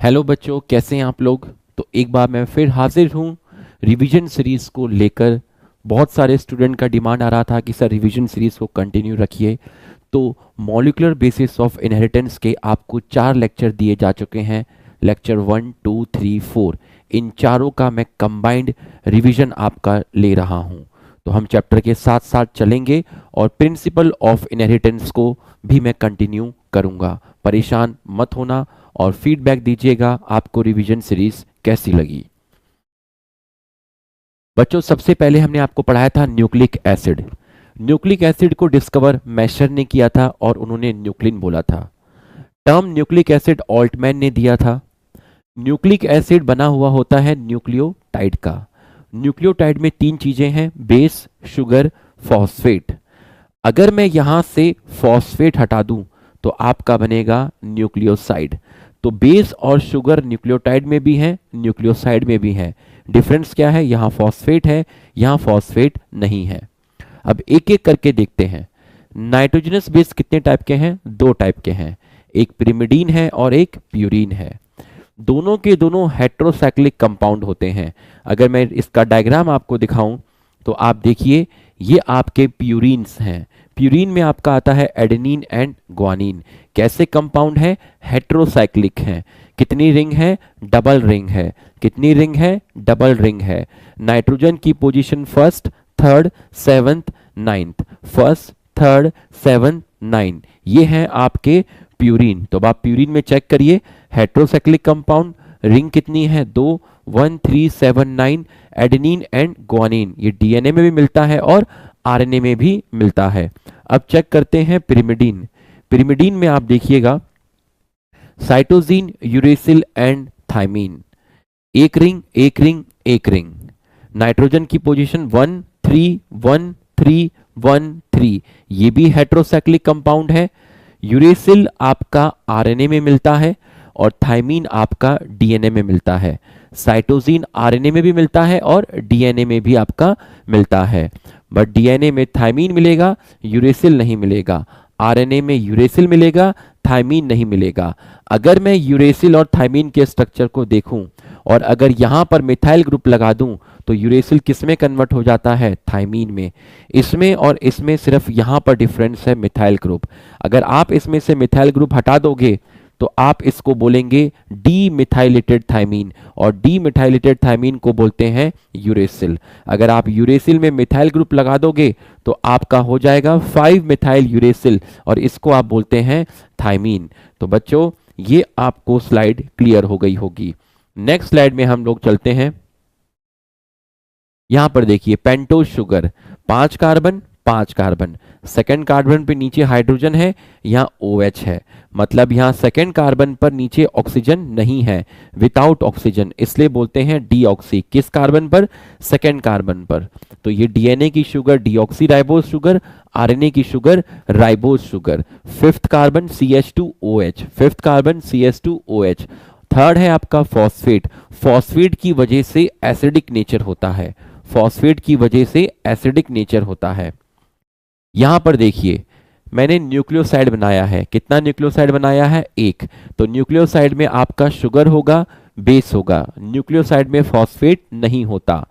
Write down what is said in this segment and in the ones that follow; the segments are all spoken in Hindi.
हेलो बच्चों, कैसे हैं आप लोग। तो एक बार मैं फिर हाजिर हूँ रिवीजन सीरीज़ को लेकर। बहुत सारे स्टूडेंट का डिमांड आ रहा था कि सर रिवीजन सीरीज़ को कंटिन्यू रखिए। तो मॉलिक्यूलर बेसिस ऑफ इनहेरिटेंस के आपको 4 लेक्चर दिए जा चुके हैं। लेक्चर 1, 2, 3, 4 इन चारों का मैं कंबाइंड रिवीजन आपका ले रहा हूँ। तो हम चैप्टर के साथ साथ चलेंगे और प्रिंसिपल ऑफ इनहेरिटेंस को भी मैं कंटिन्यू करूँगा। परेशान मत होना और फीडबैक दीजिएगा आपको रिवीजन सीरीज कैसी लगी। बच्चों, सबसे पहले हमने आपको पढ़ाया था न्यूक्लिक एसिड। न्यूक्लिक एसिड को डिस्कवर मैशर ने किया था और उन्होंने न्यूक्लिन बोला था। टर्म न्यूक्लिक एसिड ऑल्टमैन ने दिया था। न्यूक्लिक एसिड बना हुआ होता है न्यूक्लियोटाइड का। न्यूक्लियोटाइड में 3 चीजें हैं, बेस, शुगर, फॉस्फेट। अगर मैं यहां से फॉस्फेट हटा दूं तो आपका बनेगा न्यूक्लियोसाइड। तो बेस और शुगर न्यूक्लियोटाइड में भी है, न्यूक्लियोसाइड में भी है। डिफरेंस क्या है, यहाँ फॉस्फेट है, यहाँ फॉस्फेट नहीं है। अब एक एक करके देखते हैं। नाइट्रोजनस बेस कितने टाइप के हैं? 2 टाइप के हैं, एक पिरिमिडीन है और एक प्यूरीन है। दोनों के दोनों हेट्रोसाइक्लिक कंपाउंड होते हैं। अगर मैं इसका डायग्राम आपको दिखाऊं तो आप देखिए, ये आपके प्यूरीन्स हैं। प्यूरीन में आपका आता है एडेनिन एंड ग्वानिन। कैसे कंपाउंड है? हेट्रोसाइक्लिक है। कितनी रिंग है? डबल रिंग है। कितनी रिंग है? डबल रिंग है। नाइट्रोजन की position first, third, seventh, ninth. First, third, seventh, nine, ये हैं आपके प्यूरीन। तो आप प्यूरीन में चेक करिए, हेट्रोसाइक्लिक कंपाउंड, रिंग कितनी है? 2, 1, 3, 7, 9। एडेनिन एंड ग्वानिन, ये डीएनए में भी मिलता है और आरएनए में भी मिलता है। अब चेक करते हैं पिरिमिडीन। पिरिमिडीन में आप देखिएगा साइटोसिन, यूरेसिल एंड थाइमीन। एक रिंग, एक रिंग, एक रिंग। नाइट्रोजन की पोजीशन 1, 3, 1, 3, 1, 3, ये भी हेट्रोसाइक्लिक कंपाउंड है। यूरेसिल आपका आरएनए में मिलता है और थाइमीन आपका डीएनए में मिलता है। साइटोसिन आरएनए में भी मिलता है और डीएनए में भी आपका मिलता है, बट डीएनए में थाइमीन मिलेगा, यूरेसिल नहीं मिलेगा। आरएनए में यूरेसिल मिलेगा, थाइमीन नहीं मिलेगा। अगर मैं यूरेसिल और थाइमीन के स्ट्रक्चर को देखूं और अगर यहां पर मिथाइल ग्रुप लगा दूं तो यूरेसिल किस में कन्वर्ट हो जाता है? थाइमीन में। इसमें और इसमें सिर्फ यहां पर डिफरेंस है मिथाइल ग्रुप। अगर आप इसमें से मिथाइल ग्रुप हटा दोगे तो आप इसको बोलेंगे डी मिथाइलेटेड थाइमीन, और डी मिथाइलेटेड थाइमीन को बोलते हैं यूरेसिल। अगर आप यूरेसिल में मिथाइल ग्रुप लगा दोगे तो आपका हो जाएगा 5 मिथाइल यूरेसिल और इसको आप बोलते हैं थाइमीन। तो बच्चों, ये आपको स्लाइड क्लियर हो गई होगी। नेक्स्ट स्लाइड में हम लोग चलते हैं। यहां पर देखिए pentose sugar, 5 carbon 5 carbon. Second carbon पे नीचे हाइड्रोजन है, यहाँ OH है, मतलब यहाँ सेकेंड कार्बन पर नीचे ऑक्सीजन नहीं है, विदाउट ऑक्सीजन, इसलिए बोलते हैं डीऑक्सी। किस कार्बन पर? सेकेंड कार्बन पर। तो ये डीएनए की sugar deoxyribose sugar, RNA की sugar ribose sugar. Fifth carbon CH2OH, fifth carbon CH2OH। Third है आपका फॉस्फेट। फॉस्फेट की वजह से एसिडिक नेचर होता है, फॉस्फेट की वजह से एसिडिक नेचर होता है। यहां पर देखिए मैंने न्यूक्लियोसाइड बनाया है। कितना न्यूक्लियोसाइड बनाया है? 1। तो न्यूक्लियोसाइड में आपका शुगर होगा, बेस होगा। न्यूक्लियोसाइड में फॉस्फेट नहीं होता।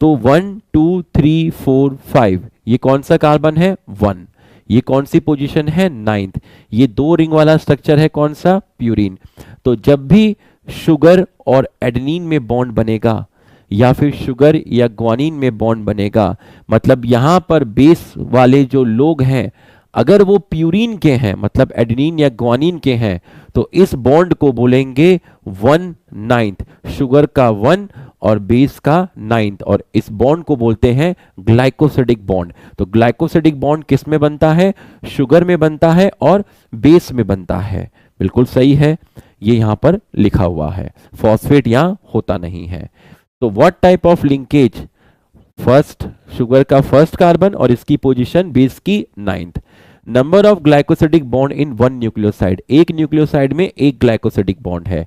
तो 1, 2, 3, 4, 5, ये कौन सा कार्बन है? 1। ये कौन सी पोजीशन है? 9th। ये 2 रिंग वाला स्ट्रक्चर है, कौन सा? प्यूरीन। तो जब भी शुगर और एडेनिन में बॉन्ड बनेगा या फिर शुगर या ग्वानिन में बॉन्ड बनेगा, मतलब यहां पर बेस वाले जो लोग हैं अगर वो प्यूरीन के हैं, मतलब एडेनिन या ग्वानिन के हैं, तो इस बॉन्ड को बोलेंगे 1/9, शुगर का 1 और बेस का 9th, और इस बॉन्ड को बोलते हैं ग्लाइकोसिडिक बॉन्ड। तो ग्लाइकोसिडिक बॉन्ड किस में बनता है? शुगर में बनता है और बेस में बनता है। बिल्कुल सही है, ये यहां पर लिखा हुआ है, फॉस्फेट यहां होता नहीं है। तो what type of linkage? First, sugar का फर्स्ट कार्बन और इसकी पोजीशन बेस की 9th। Number of glycosidic bond in one nucleoside, एक न्यूक्लियोसाइड में एक ग्लाइकोसिडिक बॉन्ड है।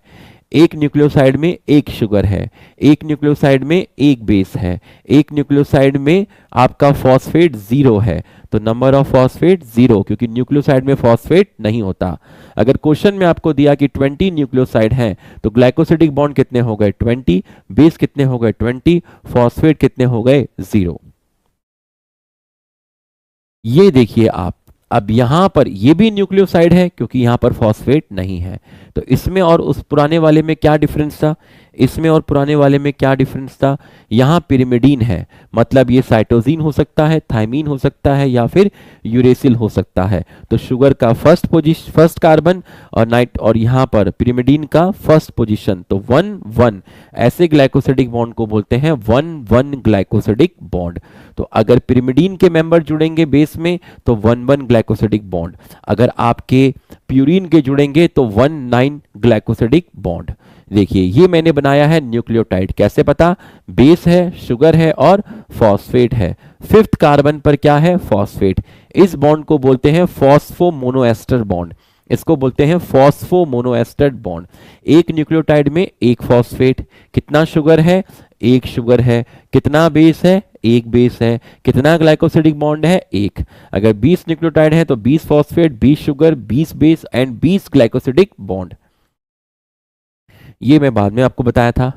एक न्यूक्लियोसाइड में एक शुगर है, एक न्यूक्लियोसाइड में एक बेस है, एक न्यूक्लियोसाइड में आपका फॉस्फेट 0 है, तो नंबर ऑफ फॉस्फेट 0, क्योंकि न्यूक्लियोसाइड में फॉस्फेट नहीं होता। अगर क्वेश्चन में आपको दिया कि 20 न्यूक्लियोसाइड हैं तो ग्लाइकोसिडिक बॉन्ड कितने हो गए 20, बेस कितने हो गए 20, फॉस्फेट कितने हो गए 0। ये देखिए आप, अब यहां पर ये भी न्यूक्लियोसाइड है क्योंकि यहां पर फॉस्फेट नहीं है। तो इसमें और उस पुराने वाले में क्या डिफरेंस था, इसमें और पुराने वाले में क्या डिफरेंस था, यहां पिरिमिडीन है, मतलब ये साइटोसिन हो सकता है, थाइमीन हो सकता है या फिर यूरेसिल हो सकता है। तो शुगर का फर्स्ट कार्बन और यहां पर पिरिमिडीन का फर्स्ट पोजीशन, तो 1-1 ऐसे ग्लाइकोसिडिक बॉन्ड को बोलते हैं 1-1 ग्लाइकोसिडिक बॉन्ड। तो अगर पिरिमिडीन के मेंबर जुड़ेंगे बेस में तो 1-1 ग्लाइकोसिडिक बॉन्ड, अगर आपके प्यूरिन के जुड़ेंगे तो 1-9 ग्लाइकोसिडिक बॉन्ड। देखिए ये मैंने बनाया है न्यूक्लियोटाइड, कैसे पता, बेस है, शुगर है और फॉस्फेट है, फिफ्थ कार्बन पर क्या है फॉस्फेट। इस बॉन्ड को बोलते हैं फॉस्फोमोनोएस्टर बॉन्ड, इसको बोलते हैं फॉस्फोमोनोएस्टर बॉन्ड। एक न्यूक्लियोटाइड में एक फॉस्फेट, कितना शुगर है, एक शुगर है, कितना बेस है, एक बेस है, कितना ग्लाइकोसिडिक बॉन्ड है, एक। अगर 20 न्यूक्लियोटाइड है तो 20 phosphate, 20 sugar, 20 base and 20 glycosidic bond. ये मैं बाद में आपको बताया था।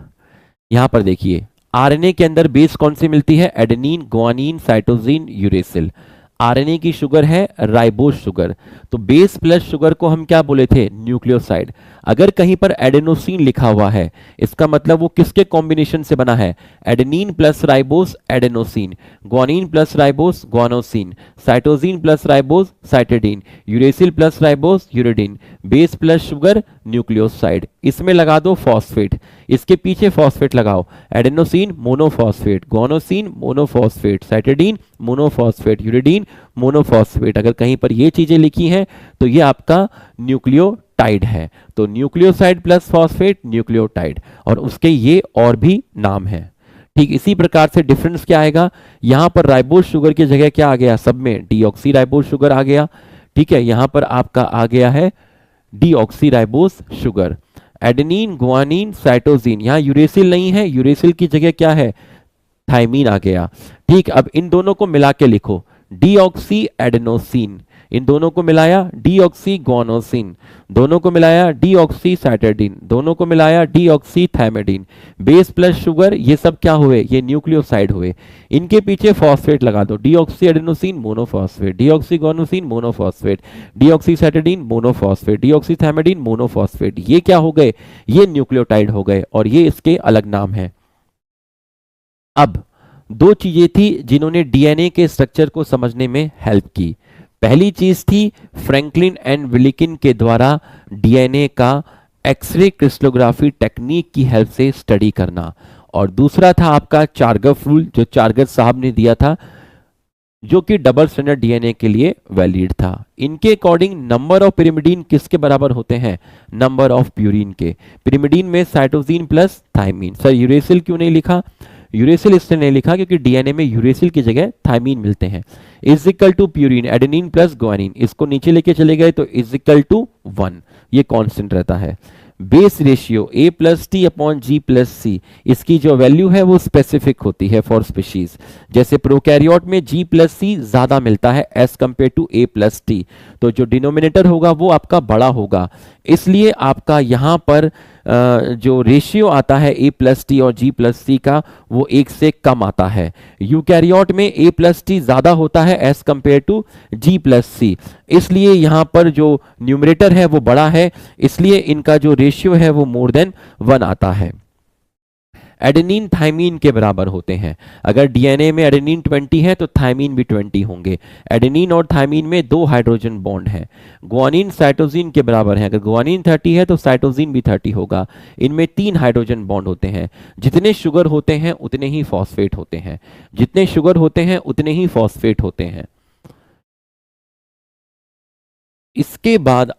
यहां पर देखिए आरएनए के अंदर बेस कौन सी मिलती है, adenine, guanine, cytosine, uracil. RNA की शुगर है राइबोज शुगर, तो बेस प्लस शुगर को हम क्या बोले थे, न्यूक्लियोसाइड। अगर कहीं पर एडेनोसिन लिखा हुआ है इसका मतलब वो किसके कॉम्बिनेशन से बना है, adenine plus ribose adenosine, guanine plus ribose guanosine, cytosine plus ribose cytidine, uracil plus ribose uridine, base plus sugar nucleoside. इसमें लगा दो फॉस्फेट, इसके पीछे फॉस्फेट लगाओ, adenosine monophosphate, guanosine monophosphate, cytidine monophosphate, uridine monophosphate. अगर कहीं पर ये चीजें लिखी हैं तो ये आपका न्यूक्लियोटाइड है। तो न्यूक्लियोसाइड प्लस फॉस्फेट न्यूक्लियोटाइड, और उसके ये और भी नाम है। ठीक इसी प्रकार से डिफरेंस क्या आएगा, यहां पर राइबोज शुगर की जगह क्या आ गया, सब में डीऑक्सी राइबोज शुगर आ गया। ठीक है, यहां पर आपका आ गया है deoxy ribose sugar. Adenine, guanine, cytosine, यहां यूरेसिल नहीं है, यूरेसिल की जगह क्या है, थाइमीन आ गया। ठीक, अब इन दोनों को मिला के लिखो, डीऑक्सी एडेनोसिन, इन दोनों को मिलाया डीऑक्सी गुआनोसिन, दोनों को मिलाया डीऑक्सी साइटिडीन, दोनों को मिलाया deoxy thymidine, base plus sugar, ये सब क्या हुए, ये न्यूक्लियोसाइड हुए। इनके पीछे फॉस्फेट लगा दो, deoxy adenosine monophosphate, deoxy guanosine monophosphate, deoxy cytidine monophosphate, deoxy thymidine monophosphate. ये क्या हो गए, ये न्यूक्लियोटाइड हो गए और ये इसके अलग नाम है। अब दो चीजें थी जिन्होंने डीएनए के स्ट्रक्चर को समझने में हेल्प की। पहली चीज थी फ्रैंकलिन एंड विलिकिन के द्वारा डीएनए का एक्सरे क्रिस्टलोग्राफी टेक्निक की हेल्प से स्टडी करना, और दूसरा था आपका चार्गफ रूल जो चार्गफ साहब ने दिया था, जो कि डबल स्टैंडर्ड डीएनए के लिए वैलिड था। इनके अकॉर्डिंग नंबर ऑफ पिरिमिडीन किसके बराबर होते हैं, नंबर ऑफ प्यूरिन के। पिरिमिडीन में cytosine plus thymine. Sir uracil क्यों नहीं लिखा, यूरेसिल इसलिए नहीं लिखा क्योंकि डीएनए में यूरेसिल की जगह थाइमीन मिलते हैं। Is equal to purine adenine plus guanine, इसको नीचे लेके चले गए तो इज इक्वल टू 1, ये कांस्टेंट रहता है। Base ratio A plus T upon ji plus सी, इसकी जो वैल्यू है वो स्पेसिफिक होती है फॉर स्पीशीज। जैसे प्रोकैरियोट में जी प्लस सी ज्यादा मिलता है as compare to A plus T, तो जो डिनोमिनेटर होगा वो आपका बड़ा होगा, इसलिए आपका यहाँ पर जो रेशियो आता है ए प्लस टी और जी प्लस सी का वो एक से कम आता है। यूकैरियोट में ए प्लस टी ज्यादा होता है as compare to G plus C, इसलिए यहाँ पर जो न्यूमरेटर है वो बड़ा है, इसलिए इनका जो रेशियो है वो मोर देन 1 आता है। एडेनिन थाइमीन के बराबर होते हैं। अगर डीएनए में एडेनिन 20 है तो थाइमीन भी 20 होंगे। एडेनिन और थाइमीन में 2 हाइड्रोजन बॉन्ड हैं। गुआनिन साइटोसिन के बराबर है, अगर गुआनिन 30 है तो साइटोसिन भी 30 होगा। इनमें 3 हाइड्रोजन बॉन्ड होते हैं। जितने शुगर होते हैं उतने ही फॉस्फेट होते हैं, जितने शुगर होते हैं उतने ही फॉस्फेट होते हैं। इसके बाद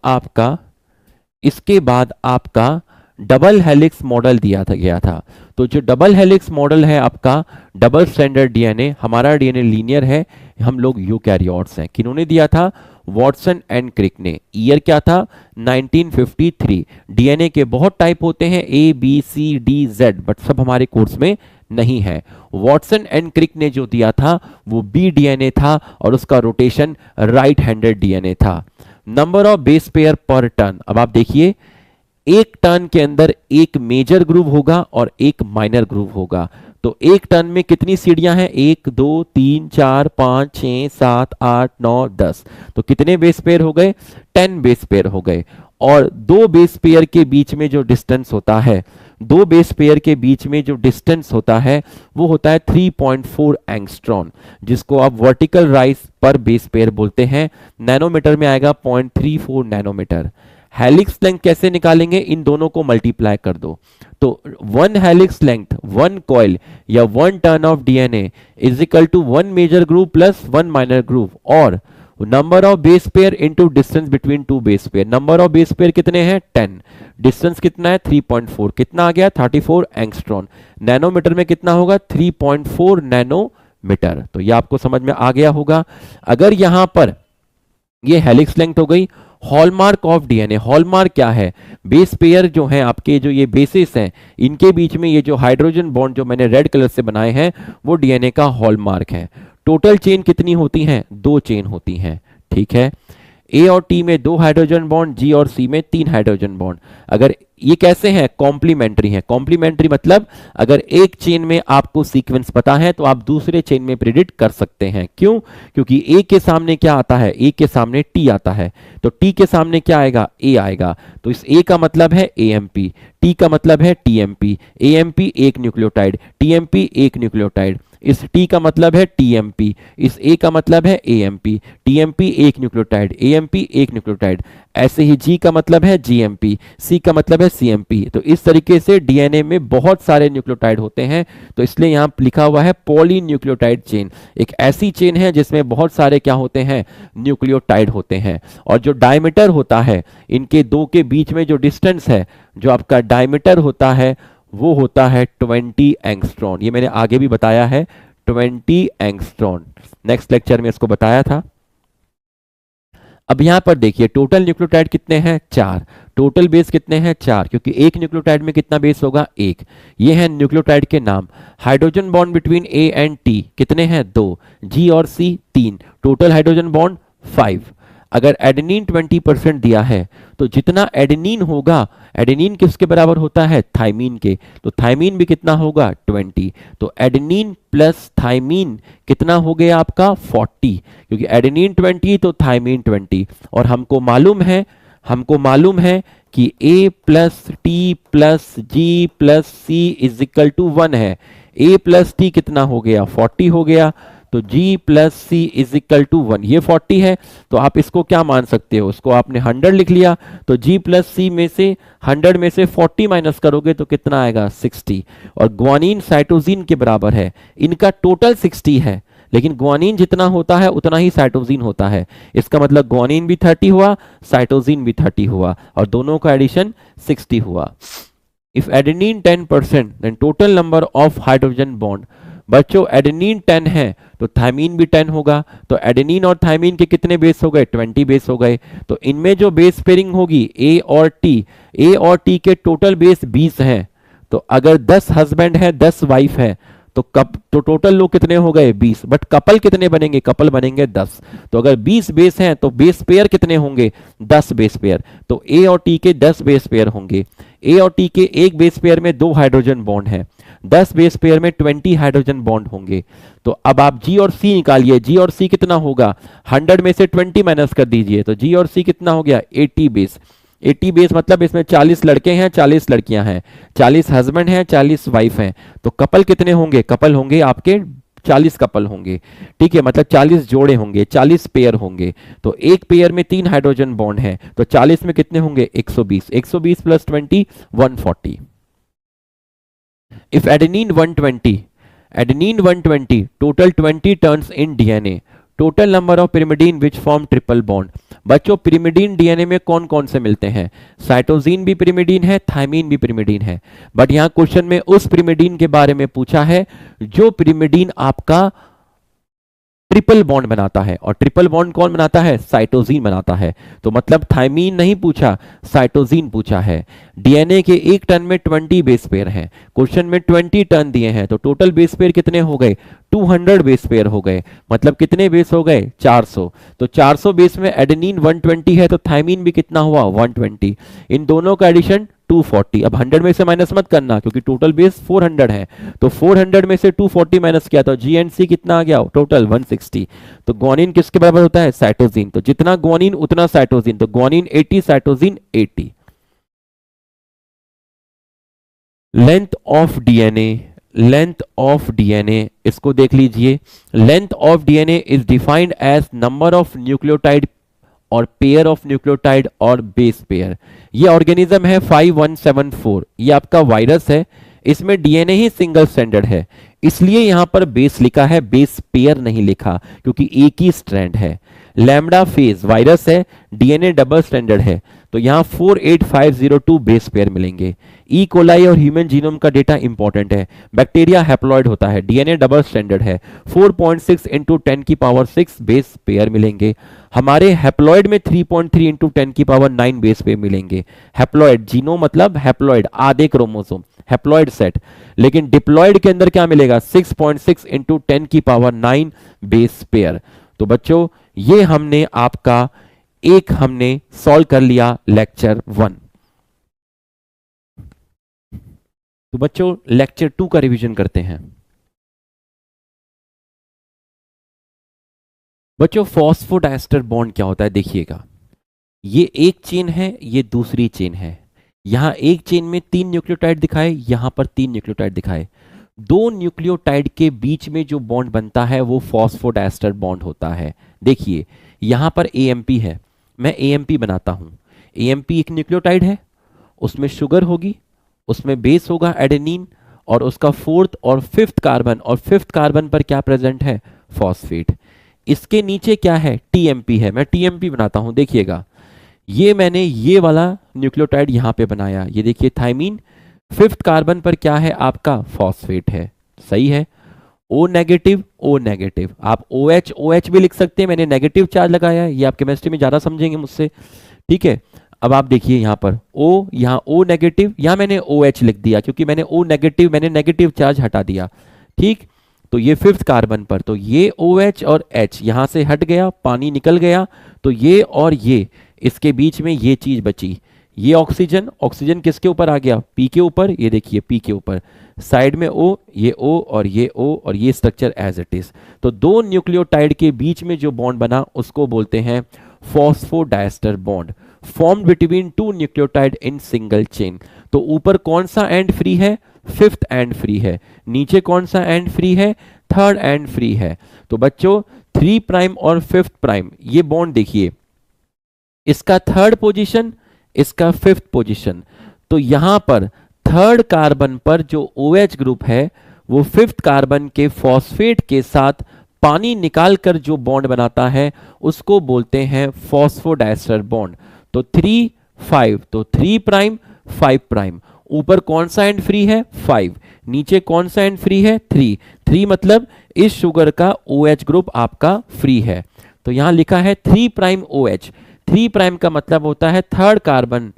आपका डबल हेलिक्स मॉडल दिया गया था। तो जो डबल हेलिक्स मॉडल है आपका डबल स्टैंडर्ड डीएनए, हमारा डीएनए लीनियर है, हम लोग यूकैरियोट्स हैं। किन्होंने दिया था, वॉटसन एंड क्रिक ने। ईयर क्या था? 1953। डीएनए के बहुत टाइप होते हैं, ABCDZ, बट सब हमारे कोर्स में नहीं है। वॉटसन एंड क्रिक ने जो दिया था वो बी डीएनए था और उसका रोटेशन राइट हैंडेड डीएनए था। नंबर ऑफ बेस पेयर पर टर्न। अब आप देखिए, एक टर्न के अंदर एक मेजर ग्रूव होगा और एक माइनर ग्रूव होगा। तो एक टर्न में कितनी सीढ़ियां हैं? 1 2 3 4 5 6 7 8 9 10। तो कितने बेस पेयर हो गए? 10 बेस पेयर हो गए। और दो बेस पेयर के बीच में जो डिस्टेंस होता है, दो बेस पेयर के बीच में जो डिस्टेंस होता है वो होता है 3.4 एंगस्ट्रॉन, जिसको आप वर्टिकल राइज पर बेस पेयर बोलते हैं। नैनोमीटर में आएगा 0.34 नैनोमीटर। हेलिक्स लेंथ कैसे निकालेंगे? इन दोनों को मल्टीप्लाई कर दो। तो 1 हेलिक्स लेंथ, 1 कॉइल या 1 turn of DNA is equal to 1 major groove plus 1 minor groove, और number of base pair into distance between two base pair. Number of base pair कितने हैं? 10। डिस्टेंस कितना है? 3.4। कितना आ गया? 34 एंगस्ट्रॉन। नैनोमीटर में कितना होगा? 3.4 नैनोमीटर। तो ये आपको समझ में आ गया होगा। अगर यहां पर ये हेलिक्स लेंथ हो गई। हॉलमार्क ऑफ डीएनए, हॉलमार्क क्या है? बेस पेयर जो हैं आपके, जो ये बेसिस हैं, इनके बीच में ये जो हाइड्रोजन बॉन्ड जो मैंने रेड कलर से बनाए हैं वो डीएनए का हॉलमार्क है। टोटल चेन कितनी होती हैं? 2 चेन होती हैं। ठीक है, ए और टी में 2 हाइड्रोजन बॉन्ड, जी और सी में 3 हाइड्रोजन बॉन्ड। अगर ये कैसे हैं? कॉम्प्लीमेंट्री हैं। कॉम्प्लीमेंट्री मतलब अगर एक चेन में आपको सीक्वेंस पता है तो आप दूसरे चेन में प्रेडिक्ट कर सकते हैं। क्यों? क्योंकि ए के सामने क्या आता है? ए के सामने टी आता है, तो टी के सामने क्या आएगा? ए आएगा। तो इस ए का मतलब है एएमपी, टी का मतलब है टीएमपी। एएमपी एक न्यूक्लियोटाइड, टीएमपी एक न्यूक्लियोटाइड। इस टी का मतलब है टीएमपी, इस ए का मतलब है एएमपी। टीएमपी एक न्यूक्लियोटाइड, एएमपी एक न्यूक्लियोटाइड। ऐसे ही जी का मतलब है जीएमपी, सी का मतलब है सीएमपी। तो इस तरीके से डीएनए में बहुत सारे न्यूक्लियोटाइड होते हैं, तो इसलिए यहाँ लिखा हुआ है पॉलीन्यूक्लियोटाइड चेन। एक ऐसी चेन है जिसमें बहुत सारे क्या होते हैं? न्यूक्लियोटाइड होते हैं। और जो डायमीटर होता है, इनके दो के बीच में जो डिस्टेंस है, जो आपका डायमीटर होता है वो होता है 20 एंगस्ट्रॉन। ये मैंने आगे भी बताया है, 20 एंगस्ट्रॉन। नेक्स्ट लेक्चर में इसको बताया था। अब यहां पर देखिए, टोटल न्यूक्लियोटाइड कितने हैं? 4। टोटल बेस कितने हैं? 4, क्योंकि एक न्यूक्लियोटाइड में कितना बेस होगा? 1। ये हैं न्यूक्लियोटाइड के नाम। Hydrogen bond between A and T कितने हैं? 2। जी और सी 3। Total hydrogen bond 5। अगर एडेनिन 20% दिया है तो जितना एडेनिन होगा, एडेनिन किसके बराबर होता है? थाइमीन के, तो थाइमीन भी कितना होगा? 20। तो एडेनिन प्लस थाइमीन कितना हो गया आपका? 40, क्योंकि एडेनिन 20 तो थाइमीन 20। और हमको मालूम है कि A plus T plus G plus C is equal to 1 है। A प्लस टी कितना हो गया? 40 हो गया। तो G plus C is equal to 1, ये 40 है। तो आप इसको क्या मान सकते हो? उसको आपने 100 लिख लिया, तो G प्लस सी में से 100 में से 40 माइनस करोगे तो कितना आएगा? 60। और ग्वानिन साइटोसिन के बराबर है। इनका टोटल 60 है, लेकिन ग्वानिन जितना होता है उतना ही साइटोसिन होता है। इसका मतलब ग्वानिन भी 30 हुआ, साइटोसिन भी 30 हुआ, और दोनों का एडिशन 60 हुआ। If adenine 10%, then total number of hydrogen bond. बच्चों एडेनिन 10 है तो थाइमीन भी 10 होगा। तो एडेनिन और थाइमीन के कितने बेस हो गए? 20 बेस हो गए। तो इनमें जो बेस पेयरिंग होगी ए और टी के टोटल बेस 20 हैं। तो अगर 10 हस्बैंड है 10 वाइफ है तो टोटल लोग कितने हो गए? 20। बट कपल कितने बनेंगे? कपल बनेंगे 10। तो अगर 20 बेस हैं तो बेस पेयर कितने होंगे? 10 बेस पेयर। तो ए और टी के 10 बेस पेयर होंगे। ए और टी के एक बेस पेयर में 2 हाइड्रोजन बॉन्ड है, 10 बेस पेयर में 20 हाइड्रोजन बॉन्ड होंगे। तो अब आप जी और सी निकालिए। जी और सी कितना होगा? 100 में से 20 माइनस कर दीजिए, तो जी और सी कितना हो गया? 80 बेस। 80 बेस मतलब इसमें 40 लड़के हैं 40 लड़कियां हैं, 40 हस्बैंड हैं 40 वाइफ हैं। तो कपल कितने होंगे? कपल होंगे आपके 40 कपल होंगे। ठीक है, मतलब 40 जोड़े होंगे, 40 पेयर होंगे। तो एक पेयर में 3 हाइड्रोजन बॉन्ड है, तो 40 में कितने होंगे? 120। 120 plus 20 140। If adenine 120 total 20 turns in DNA, total number of pyrimidine which form triple bond. बच्चों पिरिमिडीन डीएनए में कौन कौन से मिलते हैं? साइटोसिन भी पिरिमिडीन है, थाइमीन भी पिरिमिडीन है। बट यहां क्वेश्चन में उस पिरिमिडीन के बारे में पूछा है जो पिरिमिडीन आपका ट्रिपल बॉन्ड बनाता है। और ट्रिपल बॉन्ड कौन बनाता है? साइटोसिन बनाता है। तो मतलब थायमीन नहीं पूछा, साइटोसिन पूछा है। डीएनए के एक टन में 20 बेस पेयर हैं, क्वेश्चन में 20 टन दिए हैं, तो टोटल बेस पेयर कितने हो गए? 200 बेस पेयर हो गए। मतलब कितने बेस हो गए? 400। तो 400 बेस में एडेनिन 120 है, तो थायमीन भी कितना हुआ? 120। इन दोनों का एडिशन 240। अब 100 में से माइनस मत करना क्योंकि टोटल बेस 400 है, तो 400 में से 240 माइनस किया तो जीएनसी कितना आ गया? टोटल 160। तो ग्वानिन किसके बराबर होता है? साइटोसिन। तो जितना ग्वानिन उतना साइटोसिन, तो guanine 80, cytosine 80। Length of DNA, length of DNA इसको देख लीजिए। Length of DNA is defined as number of nucleotide और पेयर ऑफ न्यूक्लियोटाइड और बेस पेयर। ये ऑर्गेनिज्म है 5174, ये आपका वायरस है। इसमें डीएनए ही सिंगल स्ट्रैंडेड है, इसलिए यहां पर बेस लिखा है, बेस पेयर नहीं लिखा क्योंकि एक ही स्ट्रैंड है। लैम्बडा फेज वायरस है, डीएनए डबल स्ट्रैंडेड है, तो यहां 48502 बेस पेयर मिलेंगे। ई कोलाई और ह्यूमन जीनोम का डेटा इंपॉर्टेंट है। बैक्टीरिया हैप्लॉइड होता है, डीएनए डबल स्टैंडर्ड है, 4.6 इंटू 10 की पावर 6 बेस पेयर मिलेंगे। हमारे हैप्लॉइड में 3.3 इंटू 10 की पावर 9 बेस पेयर मिलेंगे। हैप्लॉइड, जीनो मतलब हैप्लॉइड, आधे क्रोमोसोम, हैप्लॉइड सेट। लेकिन डिप्लॉइड के अंदर क्या मिलेगा? 6.6 इंटू 10 की पावर 9 बेस पेयर। तो बच्चों ये हमने आपका एक हमने सॉल्व कर लिया लेक्चर 1। तो बच्चों लेक्चर 2 का रिवीजन करते हैं। बच्चों फॉस्फोडाइस्टर बॉन्ड क्या होता है देखिएगा। ये एक चेन है, ये दूसरी चेन है। यहां एक चेन में 3 न्यूक्लियोटाइड दिखाए, यहां पर 3 न्यूक्लियोटाइड दिखाए। दो न्यूक्लियोटाइड के बीच में जो बॉन्ड बनता है वो फॉस्फोडाइस्टर बॉन्ड होता है। देखिए यहां पर एएमपी है, मैं एएमपी बनाता हूं। एएमपी एक न्यूक्लियोटाइड है, उसमें शुगर होगी, उसमें बेस होगा एडेनिन, और उसका फोर्थ और फिफ्थ कार्बन, और फिफ्थ कार्बन पर क्या प्रेजेंट है? फॉस्फेट। इसके नीचे क्या है? टीएमपी है, मैं टीएमपी बनाता हूं। देखिएगा ये मैंने ये वाला न्यूक्लियोटाइड यहां पे बनाया, ये देखिए थाइमीन। फिफ्थ कार्बन पर क्या है? आपका फॉस्फेट है, सही है। ओ नेगेटिव, ओ नेगेटिव, आप ओ एच भी लिख सकते हैं, मैंने नेगेटिव चार्ज लगाया है, ये आप केमिस्ट्री में ज़्यादा समझेंगे मुझसे, ठीक है। अब आप देखिए यहाँ पर O, यहाँ O नेगेटिव, यहाँ मैंने OH लिख दिया क्योंकि मैंने O नेगेटिव, मैंने नेगेटिव चार्ज हटा दिया, ठीक। तो ये फिफ्थ कार्बन पर, तो ये OH और H यहाँ से हट गया, पानी निकल गया, तो ये और ये इसके बीच में ये चीज बची, ये ऑक्सीजन, ऑक्सीजन किसके ऊपर आ गया? P के ऊपर, ये देखिए P के ऊपर, साइड में O, ये O और ये O और ये स्ट्रक्चर एज इट इज। तो दो न्यूक्लियोटाइड के बीच में जो बॉन्ड बना उसको बोलते हैं phosphodiester bond, formed between two nucleotide in single chain. तो ऊपर कौन सा एंड फ्री है? फिफ्थ एंड फ्री है। नीचे कौन सा एंड फ्री है? थर्ड एंड फ्री है। तो बच्चों 3 प्राइम और फिफ्थ प्राइम ये बॉन्ड देखिए, इसका थर्ड पोजीशन, इसका फिफ्थ पोजीशन। तो यहां पर थर्ड कार्बन पर जो OH ग्रुप है वो फिफ्थ कार्बन के फॉस्फेट के साथ पानी निकालकर जो बॉन्ड बनाता है उसको बोलते हैं फॉस्फोडाइस्टर बॉन्ड। तो 3 5, तो 3 प्राइम 5 प्राइम। ऊपर कौन सा एंड फ्री है? 5। नीचे कौन सा एंड फ्री है? 3। 3 मतलब इस शुगर का OH ग्रुप आपका फ्री है। तो यहां लिखा है 3 प्राइम OH। 3 प्राइम का मतलब होता है थर्ड कार्बन,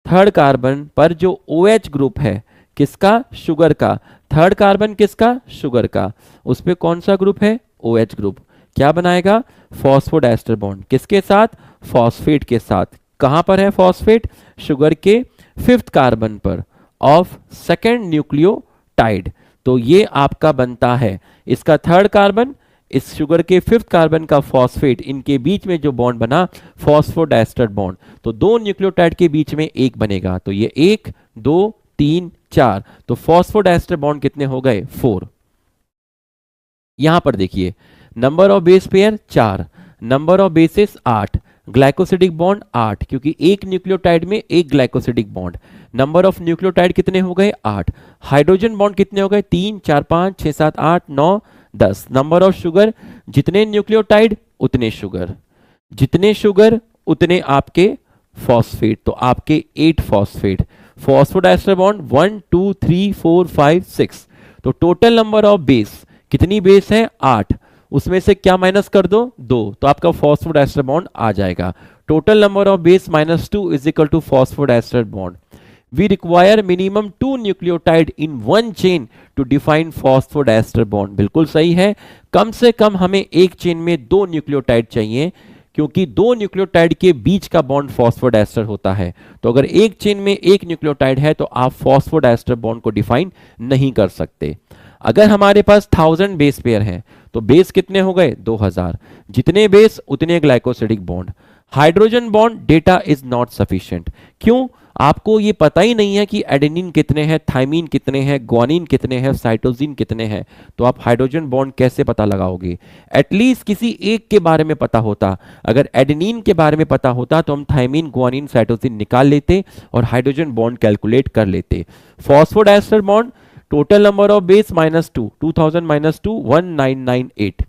थर्ड कार्बन पर जो OH ग्रुप है किसका? शुगर का। थर्ड कार्बन किसका? शुगर का। उस पे कौन सा ग्रुप है? OH group. क्या बनाएगा? Phosphodiester bond. किसके साथ? फॉस्फेट के साथ। कहां पर है फॉस्फेट? शुगर के फिफ्थ कार्बन पर ऑफ सेकेंड न्यूक्लियोटाइड। तो ये आपका बनता है इसका थर्ड कार्बन, इस शुगर के फिफ्थ कार्बन का फॉस्फेट, इनके बीच में जो बॉन्ड बना फॉस्फोडाइस्टर बॉन्ड। तो दो न्यूक्लियोटाइड के बीच में एक बनेगा, तो ये 1 2 3 4। तो फॉस्फोडाइस्टर बॉन्ड कितने हो गए? 4। यहां पर देखिए number of base pair 4, number of basis 8, glycosidic bond 8 क्योंकि एक न्यूक्लियोटाइड में एक glycosidic bond. Number of nucleotide कितने हो गए? 8। हाइड्रोजन बॉन्ड कितने हो गए? 3 4 5 6 7 8 9 10। नंबर ऑफ शुगर, जितने न्यूक्लियोटाइड उतने शुगर, जितने शुगर उतने आपके फॉस्फेट, तो आपके 8 फॉस्फेट। Phosphodiester bond 1 2 3 4 5 6। तो टोटल नंबर ऑफ बेस कितनी बेस है? 8। उसमें से क्या माइनस कर दो, 2, तो आपका फॉस्फोडाइस्टर बॉन्ड आ जाएगा। Total number of base -2 is equal to phosphodiester bond. We require minimum 2 nucleotide in one chain to define phosphodiester bond। बिल्कुल सही है, कम से कम हमें एक चेन में 2 न्यूक्लियोटाइड चाहिए, क्योंकि 2 न्यूक्लियोटाइड के बीच का बॉन्ड फॉस्फोडाइस्टर होता है। तो अगर एक चेन में एक न्यूक्लियोटाइड है तो आप फॉस्फोडाइस्टर बॉन्ड को डिफाइन नहीं कर सकते। अगर हमारे पास 1000 बेस पेयर हैं तो बेस कितने हो गए, 2000। जितने बेस उतने glycosidic bond. Hydrogen bond data is not sufficient. क्यों, आपको ये पता ही नहीं है कि एडेनिन कितने हैं, थाइमीन कितने हैं, ग्वानिन कितने हैं, साइटोसिन कितने हैं, तो आप हाइड्रोजन बॉन्ड कैसे पता लगाओगे। एटलीस्ट किसी एक के बारे में पता होता। अगर एडेनिन के बारे में पता होता तो हम थाइमीन, ग्वानिन, साइटोसिन निकाल लेते और हाइड्रोजन बॉन्ड कैलकुलेट कर लेते। Phosphodiester bond, total number of base -2, 2000 - 2 1998।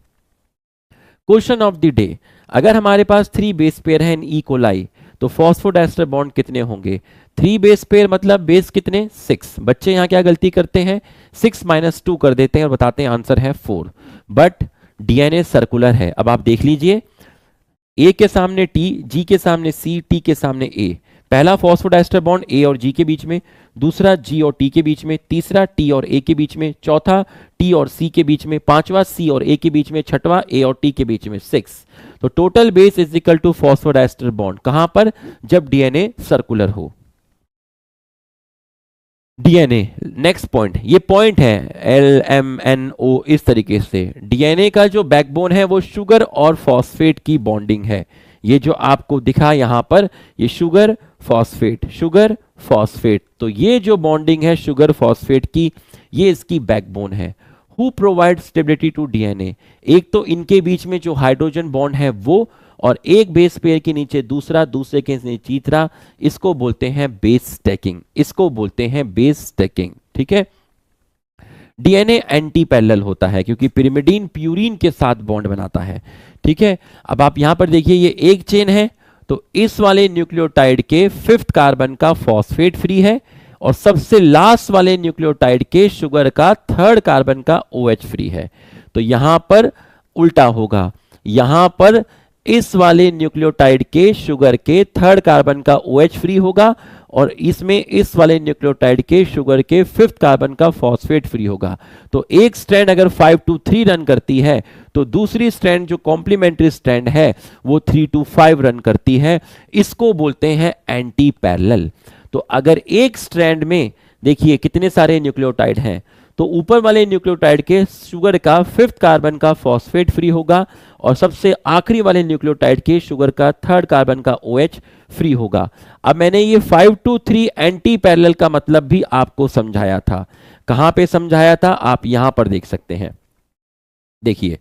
Question of the day, अगर हमारे पास 3 बेस पेयर हैं इन ई कोलाई तो फॉस्फोडाइस्टर बॉन्ड कितने होंगे। 3 बेस पेयर मतलब बेस कितने, 6। बच्चे यहाँ क्या गलती करते हैं, 6 - 2 कर देते हैं और बताते हैं आंसर है 4। बट डीएनए सर्कुलर है। अब आप देख लीजिए, ए के सामने टी, जी के सामने सी, टी के सामने ए। पहला फॉस्फोडाइस्टर बॉन्ड ए और जी के बीच में, दूसरा जी और टी के बीच में, तीसरा टी और ए के बीच में, चौथा टी और सी के बीच में, पांचवा सी और ए के बीच में, छठवां ए और टी के बीच में, 6। तो total base is equal to phosphodiester bond. कहां पर, जब डीएनए सर्कुलर हो। डीएनए, नेक्स्ट पॉइंट, ये पॉइंट है LMNO, इस तरीके से। डीएनए का जो बैकबोन है वो शुगर और फॉस्फेट की बॉन्डिंग है। ये जो आपको दिखा यहां पर, ये शुगर फॉस्फेट, शुगर फॉस्फेट, तो ये जो बॉन्डिंग है शुगर फॉस्फेट की, ये इसकी बैकबोन है। Who provide stability to DNA, एक तो इनके बीच में जो हाइड्रोजन बॉन्ड है वो, और एक बेस पेयर के नीचे दूसरा, दूसरे के नीचे तीसरा, इसको बोलते हैं बेस स्टैकिंग, इसको बोलते हैं बेस स्टैकिंग। ठीक है। डीएनए एंटी पैरेलल होता है क्योंकि पिरिमिडीन प्यूरिन के साथ बॉन्ड बनाता है। ठीक है। अब आप यहां पर देखिए, ये एक चेन है तो इस वाले न्यूक्लियोटाइड के 5th कार्बन का फॉस्फेट फ्री है और सबसे लास्ट वाले न्यूक्लियोटाइड के शुगर का 3rd कार्बन का OH फ्री है। तो यहां पर उल्टा होगा, यहां पर इस वाले न्यूक्लियोटाइड के शुगर के 3rd कार्बन का OH फ्री होगा और इसमें इस वाले न्यूक्लियोटाइड के शुगर के 5th कार्बन का फॉस्फेट फ्री होगा। तो एक स्ट्रैंड अगर 5 to 3 रन करती है तो दूसरी स्ट्रैंड जो कॉम्प्लीमेंट्री स्ट्रैंड है वो 3 to 5 रन करती है। इसको बोलते हैं एंटी पैरेलल। तो अगर एक स्ट्रैंड में देखिए कितने सारे न्यूक्लियोटाइड हैं, तो ऊपर वाले न्यूक्लियोटाइड के शुगर का 5th कार्बन का फॉस्फेट फ्री होगा और सबसे आखिरी वाले न्यूक्लियोटाइड के शुगर का 3rd कार्बन का OH फ्री होगा। अब मैंने ये 5 to 3 एंटी पैरेलल का मतलब भी आपको समझाया था। कहां पे समझाया था, आप यहां पर देख सकते हैं। देखिए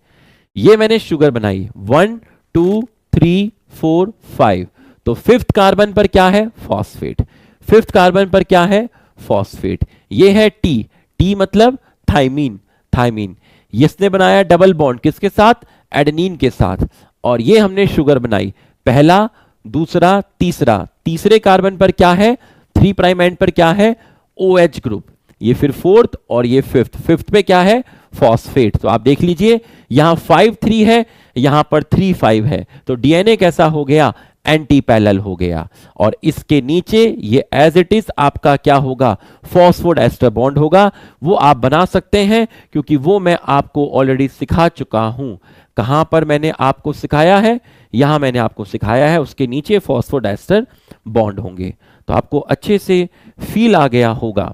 ये मैंने शुगर बनाई 1 2 3 4 5, तो 5th कार्बन पर क्या है, फॉस्फेट। 5th कार्बन पर क्या है, फॉस्फेट। ये है टी, टी मतलब थाइमीन, थाइमीन। इसने बनाया डबल बॉन्ड किसके साथ, एडेनिन के साथ। और ये हमने शुगर बनाई, पहला, दूसरा, तीसरा। तीसरे कार्बन पर क्या है, 3 प्राइम एंड पर क्या है, OH ग्रुप। ये फिर 4th और ये 5th, 5th पे क्या है, फॉस्फेट। तो आप देख लीजिए यहां 5 3 है, यहां पर 3 5 है। तो डीएनए कैसा हो गया, एंटी पैरेलल हो गया। और इसके नीचे ये एज इट इज आपका क्या होगा, फॉस्फोडाइस्टर बॉन्ड होगा। वो आप बना सकते हैं क्योंकि वो मैं आपको ऑलरेडी सिखा चुका हूं। कहां पर मैंने आपको सिखाया है, यहां मैंने आपको सिखाया है, उसके नीचे फॉस्फोडाइस्टर बॉन्ड होंगे। तो आपको अच्छे से फील आ गया होगा।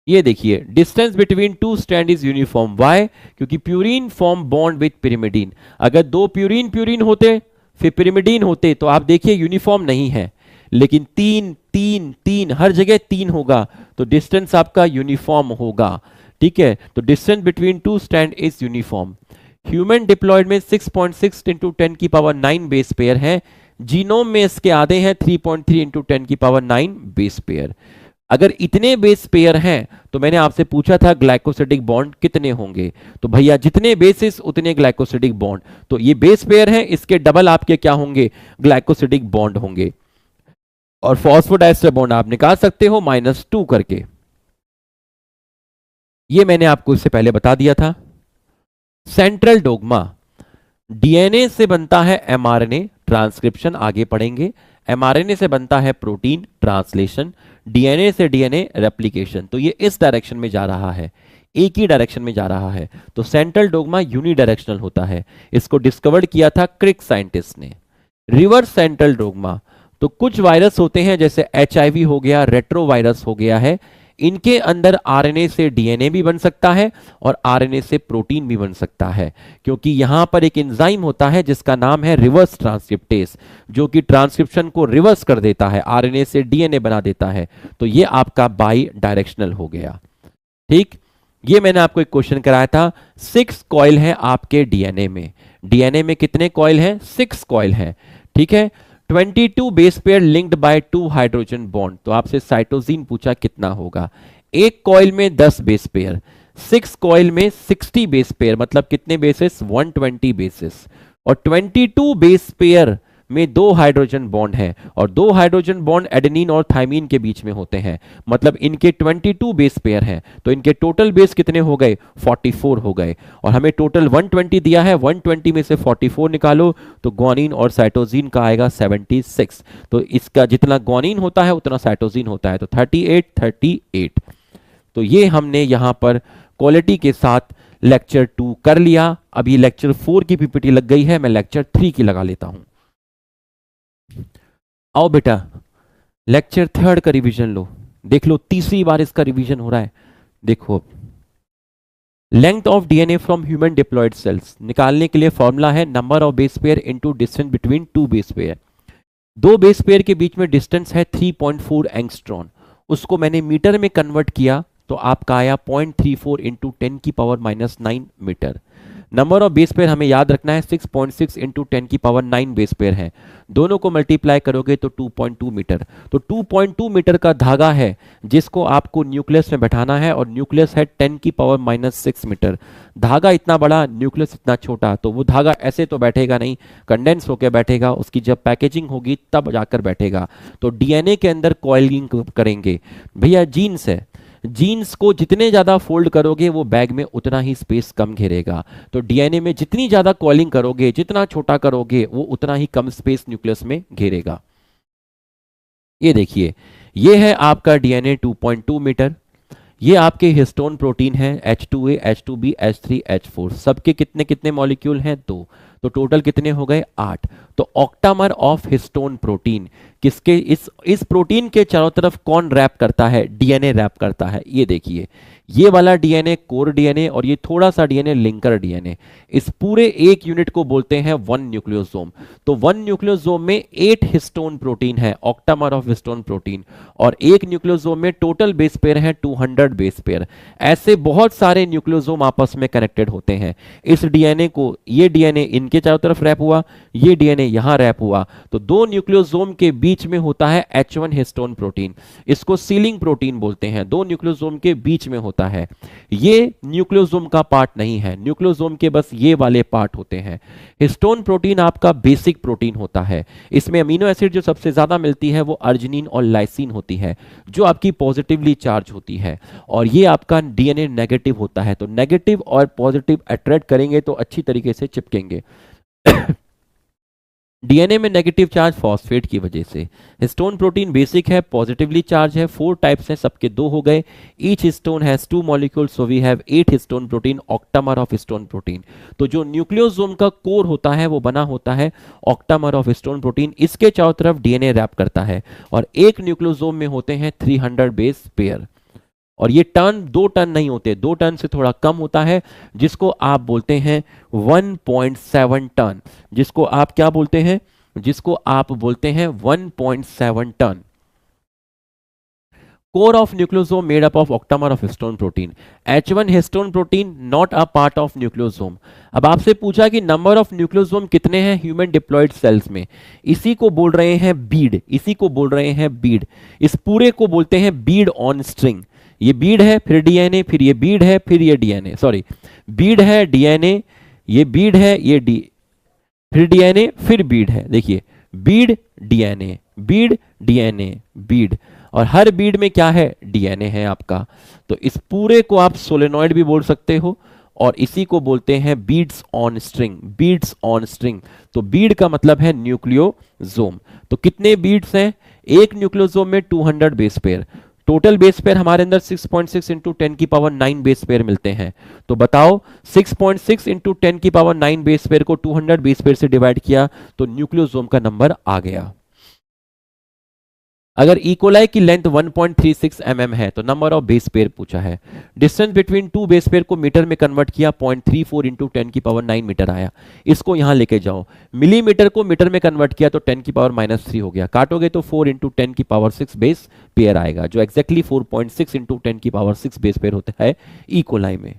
ये देखिए distance between 2 strand is uniform. Why, क्योंकि purine form bond with pyrimidine. अगर 2 प्यूरिन प्यूरिन होते फिर पिरिमिडीन होते तो आप देखिए यूनिफॉर्म नहीं है, लेकिन 3 3 3 हर जगह 3 होगा तो डिस्टेंस आपका यूनिफॉर्म होगा। ठीक है। तो distance between 2 strand is uniform. Human diploid में 6.6 × 10⁹ बेस पेयर है। जीनोम में इसके आधे हैं 3.3 × 10⁹ बेस पेयर। अगर इतने बेस पेयर हैं तो मैंने आपसे पूछा था ग्लाइकोसिडिक बॉन्ड कितने होंगे, तो भैया जितने बेसिस उतने ग्लाइकोसिडिक बॉन्ड। तो ये बेस पेयर हैं, इसके डबल आपके क्या होंगे, ग्लाइकोसिडिक बॉन्ड होंगे। और फॉस्फोडाइस्टर बॉन्ड आप निकाल सकते हो -2 करके। ये मैंने आपको इससे पहले बता दिया था। सेंट्रल डोग्मा, डीएनए से बनता है एमआरएनए, ट्रांसक्रिप्शन आगे पढ़ेंगे। एमआरएनए से बनता है प्रोटीन, ट्रांसलेशन। डीएनए से डीएनए, रेप्लिकेशन। तो ये इस डायरेक्शन में जा रहा है, एक ही डायरेक्शन में जा रहा है। तो सेंट्रल डोग्मा यूनिडायरेक्शनल होता है। इसको डिस्कवर किया था क्रिक साइंटिस्ट ने। रिवर्स सेंट्रल डोग्मा, तो कुछ वायरस होते हैं जैसे एचआईवी हो गया, रेट्रोवायरस हो गया है, इनके अंदर आरएनए से डीएनए भी बन सकता है और आरएनए से प्रोटीन भी बन सकता है, क्योंकि यहां पर एक एंजाइम होता है जिसका नाम है रिवर्स ट्रांसक्रिप्टेस, जो कि ट्रांसक्रिप्शन को रिवर्स कर देता है, आरएनए से डीएनए बना देता है। तो ये आपका बाई डायरेक्शनल हो गया। ठीक, ये मैंने आपको एक क्वेश्चन कराया था। 6 कॉइल हैं आपके डीएनए में। डीएनए में कितने कॉइल हैं? 6 कॉइल हैं। ठीक है, 22 base pair linked by 2 hydrogen bond. तो आपसे साइटोसिन पूछा कितना होगा। एक कॉइल में 10 बेस पेयर, 6 कॉइल में 60 बेस पेयर, मतलब कितने बेसिस? 120 बेसिस। और 22 बेस पेयर में 2 हाइड्रोजन बॉन्ड हैं, और 2 हाइड्रोजन बॉन्ड एडेनिन और थाइमीन के बीच में होते हैं, मतलब इनके 22 बेस पेयर हैं। तो इनके टोटल बेस कितने हो गए? 44 हो गए। और हमें टोटल 120 दिया है, 120 में से 44 निकालो तो ग्वानिन और साइटोसिन का आएगा 76। तो इसका जितना ग्वानिन होता है उतना साइटोसिन होता है, तो 38। तो ये हमने यहां पर क्वालिटी के साथ लेक्चर 2 कर लिया। अभी लेक्चर 4 की पीपीटी लग गई है, मैं लेक्चर 3 की लगा लेता हूं। आओ बेटा, लेक्चर 3 का रिवीजन लो। देख लो, तीसरी बार इसका रिवीजन हो रहा है। देखो, length of DNA from human diploid cells निकालने के लिए फॉर्मूला है number of base pair into distance between 2 base pair. 2 base pair के बीच में डिस्टेंस है 3.4 एंगस्ट्रॉन। उसको मैंने मीटर में कन्वर्ट किया तो आपका आया 0.34 into 10⁻⁹ metre. Number of base pair हमें याद रखना है 6.6 इंटू 10⁻⁹ बेस पेयर है। दोनों को मल्टीप्लाई करोगे तो 2.2 मीटर। तो 2.2 मीटर का धागा है जिसको आपको न्यूक्लियस में बैठाना है, और न्यूक्लियस है 10⁻⁻6 मीटर। धागा इतना बड़ा, न्यूक्लियस इतना छोटा, तो वो धागा ऐसे तो बैठेगा नहीं, कंडेंस होकर बैठेगा। उसकी जब पैकेजिंग होगी तब जाकर बैठेगा। तो डीएनए के अंदर कॉइलिंग करेंगे। भैया जीन्स है, जीन्स को जितने ज्यादा फोल्ड करोगे वो बैग में उतना ही स्पेस कम घेरेगा। तो डीएनए में जितनी ज्यादा कॉलिंग करोगे, जितना छोटा करोगे, वो उतना ही कम स्पेस न्यूक्लियस में घेरेगा। ये देखिए, ये है आपका डीएनए 2.2 मीटर। ये आपके हिस्टोन प्रोटीन है H2A, H2B, H3, H4। सबके कितने कितने मॉलिक्यूल हैं? 2। तो टोटल कितने हो गए? 8। तो ऑक्टामर ऑफ हिस्टोन प्रोटीन किसके, इस प्रोटीन के चारों तरफ कौन रैप करता है? डीएनए रैप करता है। ये देखिए, ये वाला डीएनए कोर डीएनए और ये थोड़ा सा डीएनए लिंकर डीएनए। इस पूरे एक यूनिट को बोलते हैं 1 न्यूक्लियोसोम। तो 1 न्यूक्लियोसोम में 8 हिस्टोन प्रोटीन है, ऑक्टामर ऑफ हिस्टोन प्रोटीन। और एक न्यूक्लियोसोम में टोटल बेस पेयर है 200 बेस पेयर। ऐसे बहुत सारे न्यूक्लियोसोम आपस में कनेक्टेड होते हैं। इस डीएनए को, ये डीएनए इनके चारों तरफ रैप हुआ, ये डीएनए यहां रैप हुआ। तो 2 न्यूक्लियोसोम के बीच में होता है H1 हिस्टोन प्रोटीन। इसको सीलिंग प्रोटीन बोलते हैं। 2 न्यूक्लियोसोम के बीच में होता है। ये न्यूक्लियोसोम का पार्ट नहीं है, न्यूक्लियोसोम के बस ये वाले पार्ट होते हैं। हिस्टोन प्रोटीन आपका बेसिक प्रोटीन होता है। इसमें अमीनो एसिड जो सबसे ज्यादा मिलती है वो अर्जिनिन और लाइसिन होती है, जो आपकी पॉजिटिवली चार्ज होती है। और ये आपका डीएनए नेगेटिव होता है। तो नेगेटिव और पॉजिटिव अट्रैक्ट करेंगे तो अच्छी तरीके से चिपकेंगे। डीएनए में नेगेटिव चार्ज फॉस्फेट की वजह से। हिस्टोन प्रोटीन बेसिक है, पॉजिटिवली चार्ज है। 4 टाइप्स हैं, सबके 2 हो गए। Each histone has 2 molecule, so we have 8 histone protein, octamer of histone protein. तो जो न्यूक्लियोसोम का कोर होता है वो बना होता है ऑक्टामर ऑफ हिस्टोन प्रोटीन। इसके चारों तरफ डीएनए रैप करता है। और एक न्यूक्लियोसोम में होते हैं 300 बेस पेयर। और ये टर्न 2 टर्न नहीं होते, 2 टर्न से थोड़ा कम होता है, जिसको आप बोलते हैं 1.7 टन। जिसको आप क्या बोलते हैं? जिसको आप बोलते हैं 1.7 ton. Core of nucleosome made up of octamer of histone protein. H1 histone protein not a part of nucleosome. अब आपसे पूछा कि नंबर ऑफ न्यूक्लियोसोम कितने हैं ह्यूमन डिप्लॉयड सेल्स में। इसी को बोल रहे हैं बीड, इसी को बोल रहे हैं बीड। इस पूरे को बोलते हैं बीड ऑन स्ट्रिंग। ये बीड है, फिर डीएनए, फिर ये बीड है, फिर ये डीएनए, सॉरी, बीड है, डीएनए, ये बीड है, ये फिर डीएनए, फिर बीड है। देखिए, बीड डीएनए, बीड डीएनए, बीड, और हर बीड में क्या है? डीएनए है आपका। तो इस पूरे को आप सोलेनॉइड भी बोल सकते हो, और इसी को बोलते हैं beads on string, beads on string. तो बीड का मतलब है न्यूक्लियोसोम। तो कितने बीड्स हैं एक न्यूक्लियोसोम में? 200 base pair. Total base pair हमारे अंदर 6.6 इंटू 10 की पावर 9 बेस पेयर मिलते हैं। तो बताओ 6.6 इंटू 10 की पावर 9 बेस पेयर को 200 बेस पेयर से डिवाइड किया तो न्यूक्लियोसोम का नंबर आ गया। अगर इकोलाई की लेंथ 1.36 mm है तो नंबर ऑफ बेस पेयर पूछा है। Distance between two base pair को मीटर में कन्वर्ट किया, 0.34 इंटू 10 की पावर 9 मीटर आया। इसको यहां लेके जाओ, मिलीमीटर को मीटर में कन्वर्ट किया तो 10 की पावर -3 हो गया, काटोगे तो 4 इंटू 10 की पावर 6 बेस पेयर आएगा, जो एक्जैक्टली 4.6 इंटू 10 की पावर 6 बेस पेयर होता है इकोलाई में।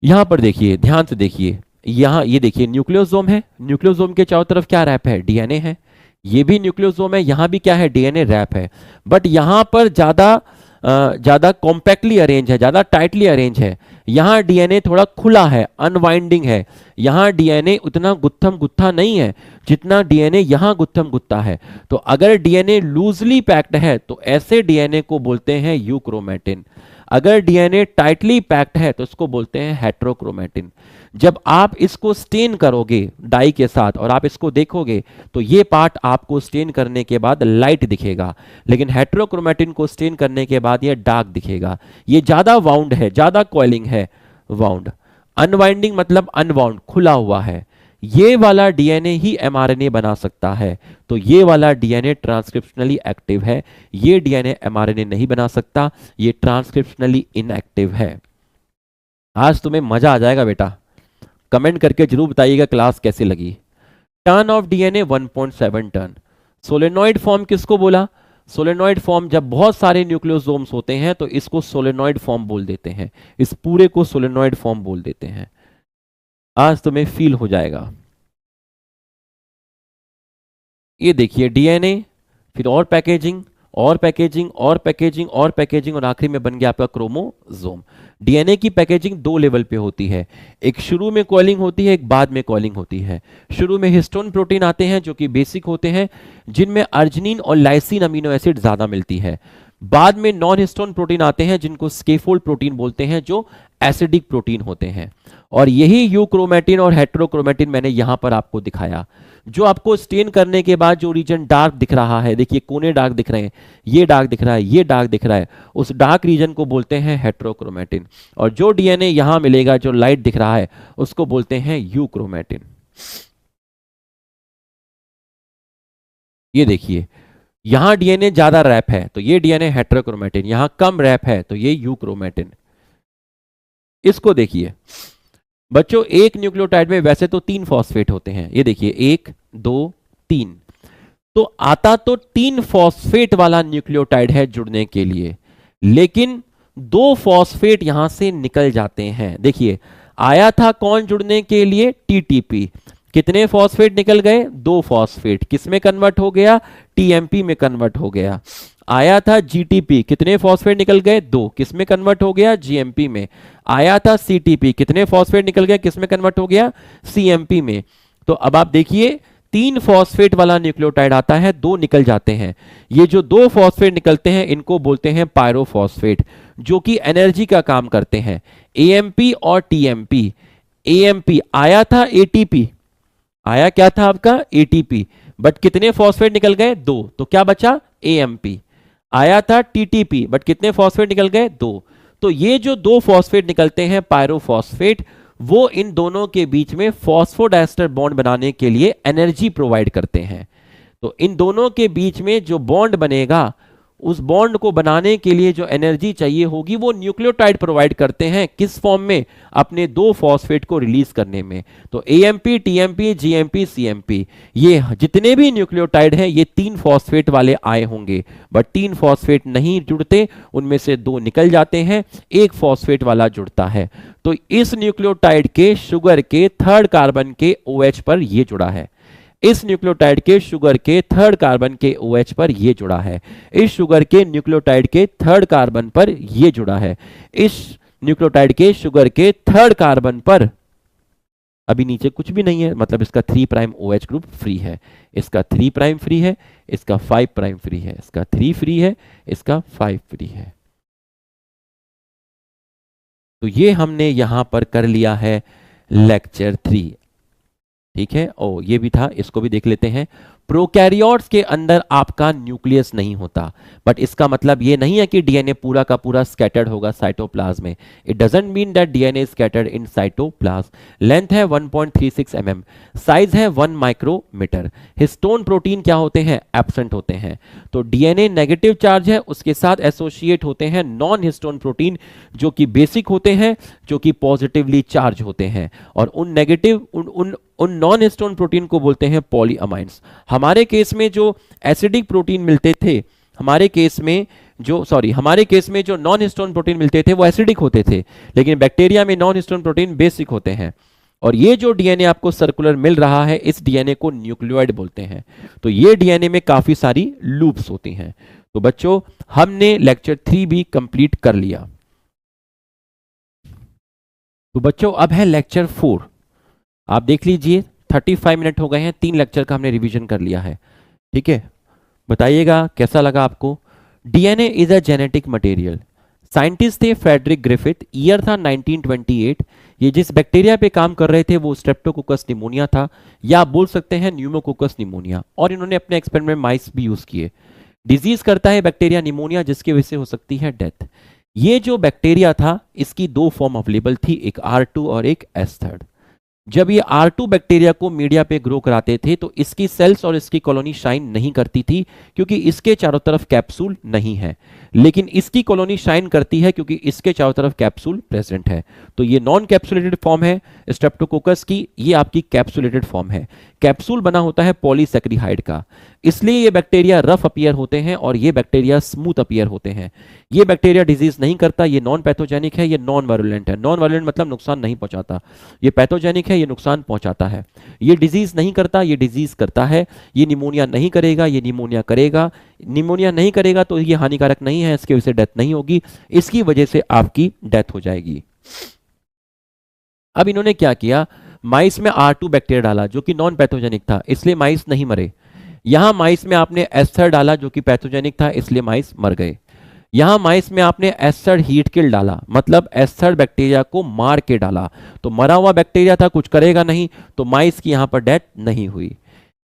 यहां पर देखिए, ध्यान से देखिए, यहां ये देखिए न्यूक्लियोसोम है, न्यूक्लियोसोम के चारों तरफ क्या रैप है? डीएनए है। ये भी न्यूक्लियोसोम है, यहां भी क्या है? डीएनए रैप है। बट यहां पर ज्यादा कॉम्पैक्टली अरेंज है, ज्यादा टाइटली अरेंज है। यहां डीएनए थोड़ा खुला है, अनवाइंडिंग है। यहां डीएनए उतना गुत्थम गुत्था नहीं है जितना डीएनए यहां गुत्थम गुत्ता है। तो अगर डीएनए लूजली पैक्ड है तो ऐसे डीएनए को बोलते हैं यूक्रोमेटिन। अगर डीएनए टाइटली पैक्ड है तो इसको बोलते हैं हेट्रोक्रोमेटिन। जब आप इसको स्टेन करोगे डाई के साथ और आप इसको देखोगे तो ये पार्ट आपको स्टेन करने के बाद लाइट दिखेगा, लेकिन हेट्रोक्रोमेटिन को स्टेन करने के बाद ये डार्क दिखेगा। ये ज्यादा वाउंड है, ज्यादा कॉइलिंग है। वाउंड, अनवाइंडिंग मतलब अनवाउंड, खुला हुआ है। ये वाला डीएनए ही एमआरएनए बना सकता है। तो ये वाला डीएनए ट्रांसक्रिप्शनली एक्टिव है, ये डीएनए एमआरएनए नहीं बना सकता, ये ट्रांसक्रिप्शनली इनएक्टिव है। आज तुम्हें मजा आ जाएगा बेटा। कमेंट करके जरूर बताइएगा क्लास कैसी लगी। Turn of DNA 1.7 turn. Solenoid form किसको बोला? सोलेनॉइड फॉर्म जब बहुत सारे न्यूक्लियोसोम्स होते हैं तो इसको सोलेनॉइड फॉर्म बोल देते हैं, इस पूरे को सोलेनॉइड फॉर्म बोल देते हैं। आज तुम्हें फील हो जाएगा। ये देखिए डीएनए, फिर और पैकेजिंग और पैकेजिंग और पैकेजिंग और पैकेजिंग और आखिरी में बन गया आपका क्रोमोसोम। डीएनए की पैकेजिंग दो लेवल पे होती है, एक शुरू में कॉइलिंग होती है, एक बाद में कॉइलिंग होती है। शुरू में हिस्टोन प्रोटीन आते हैं जो कि बेसिक होते हैं, जिनमें अर्जिनिन और लाइसिन अमीनो एसिड ज्यादा मिलती है। बाद में नॉन हिस्टोन प्रोटीन आते हैं जिनको स्केफोल्ड प्रोटीन बोलते हैं, जो एसिडिक प्रोटीन होते हैं। और यही यूक्रोमेटिन और हेट्रोक्रोमेटिन मैंने यहां पर आपको दिखाया। जो आपको स्टेन करने के बाद जो रीजन डार्क दिख रहा है, देखिए कोने डार्क दिख रहे हैं, ये डार्क दिख रहा है, ये डार्क दिख रहा है, उस डार्क रीजन को बोलते हैं हेट्रोक्रोमेटिन। और जो डीएनए यहां मिलेगा जो लाइट दिख रहा है उसको बोलते हैं यूक्रोमेटिन। ये देखिए यहां डीएनए ज्यादा रैप है तो ये डीएनए हेट्रोक्रोमेटिन, यहां कम रैप है तो ये यूक्रोमेटिन। इसको देखिए बच्चों, एक न्यूक्लियोटाइड में वैसे तो 3 फॉस्फेट होते हैं, ये देखिए 1 2 3। तो आता तो 3 फॉस्फेट वाला न्यूक्लियोटाइड है जुड़ने के लिए, लेकिन 2 फॉस्फेट यहां से निकल जाते हैं। देखिए आया था कौन जुड़ने के लिए? टीटीपी। कितने फॉस्फेट निकल गए? 2 फॉस्फेट। किस में कन्वर्ट हो गया? टीएमपी में कन्वर्ट हो गया। आया था जीटीपी, कितने फॉस्फेट निकल गए? 2। किस में कन्वर्ट हो गया? जीएमपी में। आया था सीटीपी, कितने फॉस्फेट निकल गए? किस में कन्वर्ट हो गया? सीएमपी में। तो अब आप देखिए 3 फॉस्फेट वाला न्यूक्लियोटाइड आता है, 2 निकल जाते हैं। ये जो 2 फॉस्फेट निकलते हैं इनको बोलते हैं पायरोफॉस्फेट, जो कि एनर्जी का काम करते हैं। एएमपी और टीएमपी। एएमपी आया था एटीपी, आया क्या था आपका? एटीपी, बट कितने फॉस्फेट निकल गए? 2। तो क्या बचा? एएमपी। आया था टीटीपी, बट कितने फॉस्फेट निकल गए? 2। तो ये जो 2 फॉस्फेट निकलते हैं पायरोफॉस्फेट, वो इन दोनों के बीच में फॉस्फोडाइस्टर बॉन्ड बनाने के लिए एनर्जी प्रोवाइड करते हैं। तो इन दोनों के बीच में जो बॉन्ड बनेगा, उस बॉन्ड को बनाने के लिए जो एनर्जी चाहिए होगी वो न्यूक्लियोटाइड प्रोवाइड करते हैं। किस फॉर्म में? अपने 2 फॉस्फेट को रिलीज करने में। तो एएमपी, टीएमपी, जीएमपी, सीएमपी, ये जितने भी न्यूक्लियोटाइड हैं ये 3 फॉस्फेट वाले आए होंगे, बट 3 फॉस्फेट नहीं जुड़ते, उनमें से 2 निकल जाते हैं, 1 फॉस्फेट वाला जुड़ता है। तो इस न्यूक्लियोटाइड के शुगर के 3rd कार्बन के OH पर ये जुड़ा है, इस न्यूक्लियोटाइड के शुगर के 3rd कार्बन के OH पर ये जुड़ा है, इस शुगर के न्यूक्लियोटाइड के 3rd कार्बन पर ये जुड़ा है, इस न्यूक्लियोटाइड के शुगर के 3rd कार्बन पर अभी नीचे कुछ भी नहीं है, मतलब इसका 3 प्राइम OH ग्रुप फ्री है, इसका 3 प्राइम फ्री है, इसका 5 प्राइम फ्री है, इसका 3 फ्री है, इसका 5 फ्री है। तो ये हमने यहां पर कर लिया है लेक्चर 3। ठीक है, ओ ये भी था, इसको भी देख लेते हैं। प्रोकैरियोट्स के अंदर आपका न्यूक्लियस नहीं होता, बट इसका मतलब ये नहीं है कि डीएनए पूरा का पूरा स्कैटर्ड होगा साइटोप्लाज्म में। It doesn't mean that DNA scattered in cytoplasm. Length है 1.36 mm, साइज है 1 माइक्रोमीटर। हिस्टोन प्रोटीन क्या होते हैं? एब्सेंट होते हैं। तो डीएनए नेगेटिव चार्ज है, उसके साथ एसोसिएट होते हैं नॉन हिस्टोन प्रोटीन जो कि बेसिक होते हैं, जो कि पॉजिटिवली चार्ज होते हैं, और उन नेगेटिव उन नॉन हिस्टोन प्रोटीन को बोलते हैं पॉलीअमाइंस। हमारे केस में जो एसिडिक प्रोटीन मिलते थे, हमारे केस में जो नॉन हिस्टोन प्रोटीन मिलते थे वो एसिडिक होते थे, लेकिन बैक्टीरिया में नॉन हिस्टोन प्रोटीन बेसिक होते हैं। और ये जो डीएनए आपको सर्कुलर मिल रहा है, इस डीएनए को न्यूक्लियोइड बोलते हैं। तो ये डीएनए में काफी सारी लूप्स होती हैं। तो बच्चों, हमने लेक्चर 3 भी कंप्लीट कर लिया। तो बच्चों, अब है लेक्चर 4। आप देख लीजिए, 35 मिनट हो गए हैं, 3 लेक्चर का हमने रिवीजन कर लिया है। ठीक है, बताइएगा कैसा लगा आपको। DNA is a genetic material. Scientist थे फ्रेडरिक ग्रिफिथ, ईयर था 1928। ये जिस बैक्टीरिया पे काम कर रहे थे वो स्ट्रेप्टोकोकस निमोनिया था, या आप बोल सकते हैं न्यूमोकोकस निमोनिया, और इन्होंने अपने एक्सपेरिमेंट में माइस भी यूज किए। डिजीज करता है बैक्टीरिया निमोनिया, जिसकी वजह से हो सकती है डेथ। ये जो बैक्टीरिया था, इसकी 2 फॉर्म अवेलेबल थी, एक R2 और एक S3। जब ये R2 बैक्टीरिया को मीडिया पे ग्रो कराते थे तो इसकी सेल्स और इसकी कॉलोनी शाइन नहीं करती थी, क्योंकि इसके चारों तरफ कैप्सूल नहीं है, लेकिन इसकी कॉलोनी शाइन करती है क्योंकि इसके चारों तरफ कैप्सूल प्रेजेंट है। तो ये नॉन कैप्सुलेटेड फॉर्म है स्ट्रेप्टोकोकस की, ये आपकी कैप्सुलेटेड फॉर्म है। कैप्सूल बना होता है पॉलीसैकेराइड का, इसलिए ये बैक्टीरिया रफ अपीयर होते हैं और ये बैक्टीरिया स्मूथ अपीयर होते हैं। ये बैक्टीरिया डिजीज नहीं करता, ये नॉन पैथोजेनिक है, ये नॉन वायरुलेंट है। नॉन वायरुलेंट मतलब नुकसान नहीं पहुंचाता, ये पैथोजेनिक है, ये नुकसान पहुंचाता है। ये डिजीज नहीं करता, ये डिजीज करता है। ये निमोनिया नहीं करेगा, ये निमोनिया करेगा। निमोनिया नहीं करेगा तो ये हानिकारक नहीं है, इसकी वजह से डेथ नहीं होगी, इसकी वजह से आपकी डेथ हो जाएगी। अब इन्होंने क्या किया, माइस में R2 बैक्टीरिया डाला जो कि नॉन पैथोजेनिक था, इसलिए माइस नहीं मरे। यहां माइस में आपने S3 डाला जो कि पैथोजेनिक था, इसलिए माइस मर गए। यहां माइस में आपने S3 हीट किल डाला, मतलब S3 बैक्टीरिया को मार के डाला, तो मरा हुआ बैक्टीरिया था, कुछ करेगा नहीं, तो माइस की यहां पर डेथ नहीं हुई।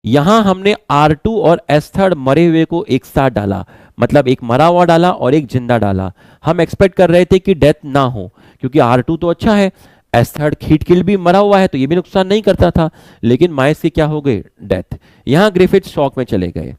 यहां हमने R2 और S3 मरे हुए को एक साथ डाला, मतलब एक मरा हुआ डाला और एक जिंदा डाला। हम एक्सपेक्ट कर रहे थे कि डेथ ना हो, क्योंकि R2 तो अच्छा है, S3 हीट किल भी मरा हुआ है तो ये भी नुकसान नहीं करता था, लेकिन माइस की क्या हो गई, डेथ। यहां ग्रिफिथ शॉक में चले गए।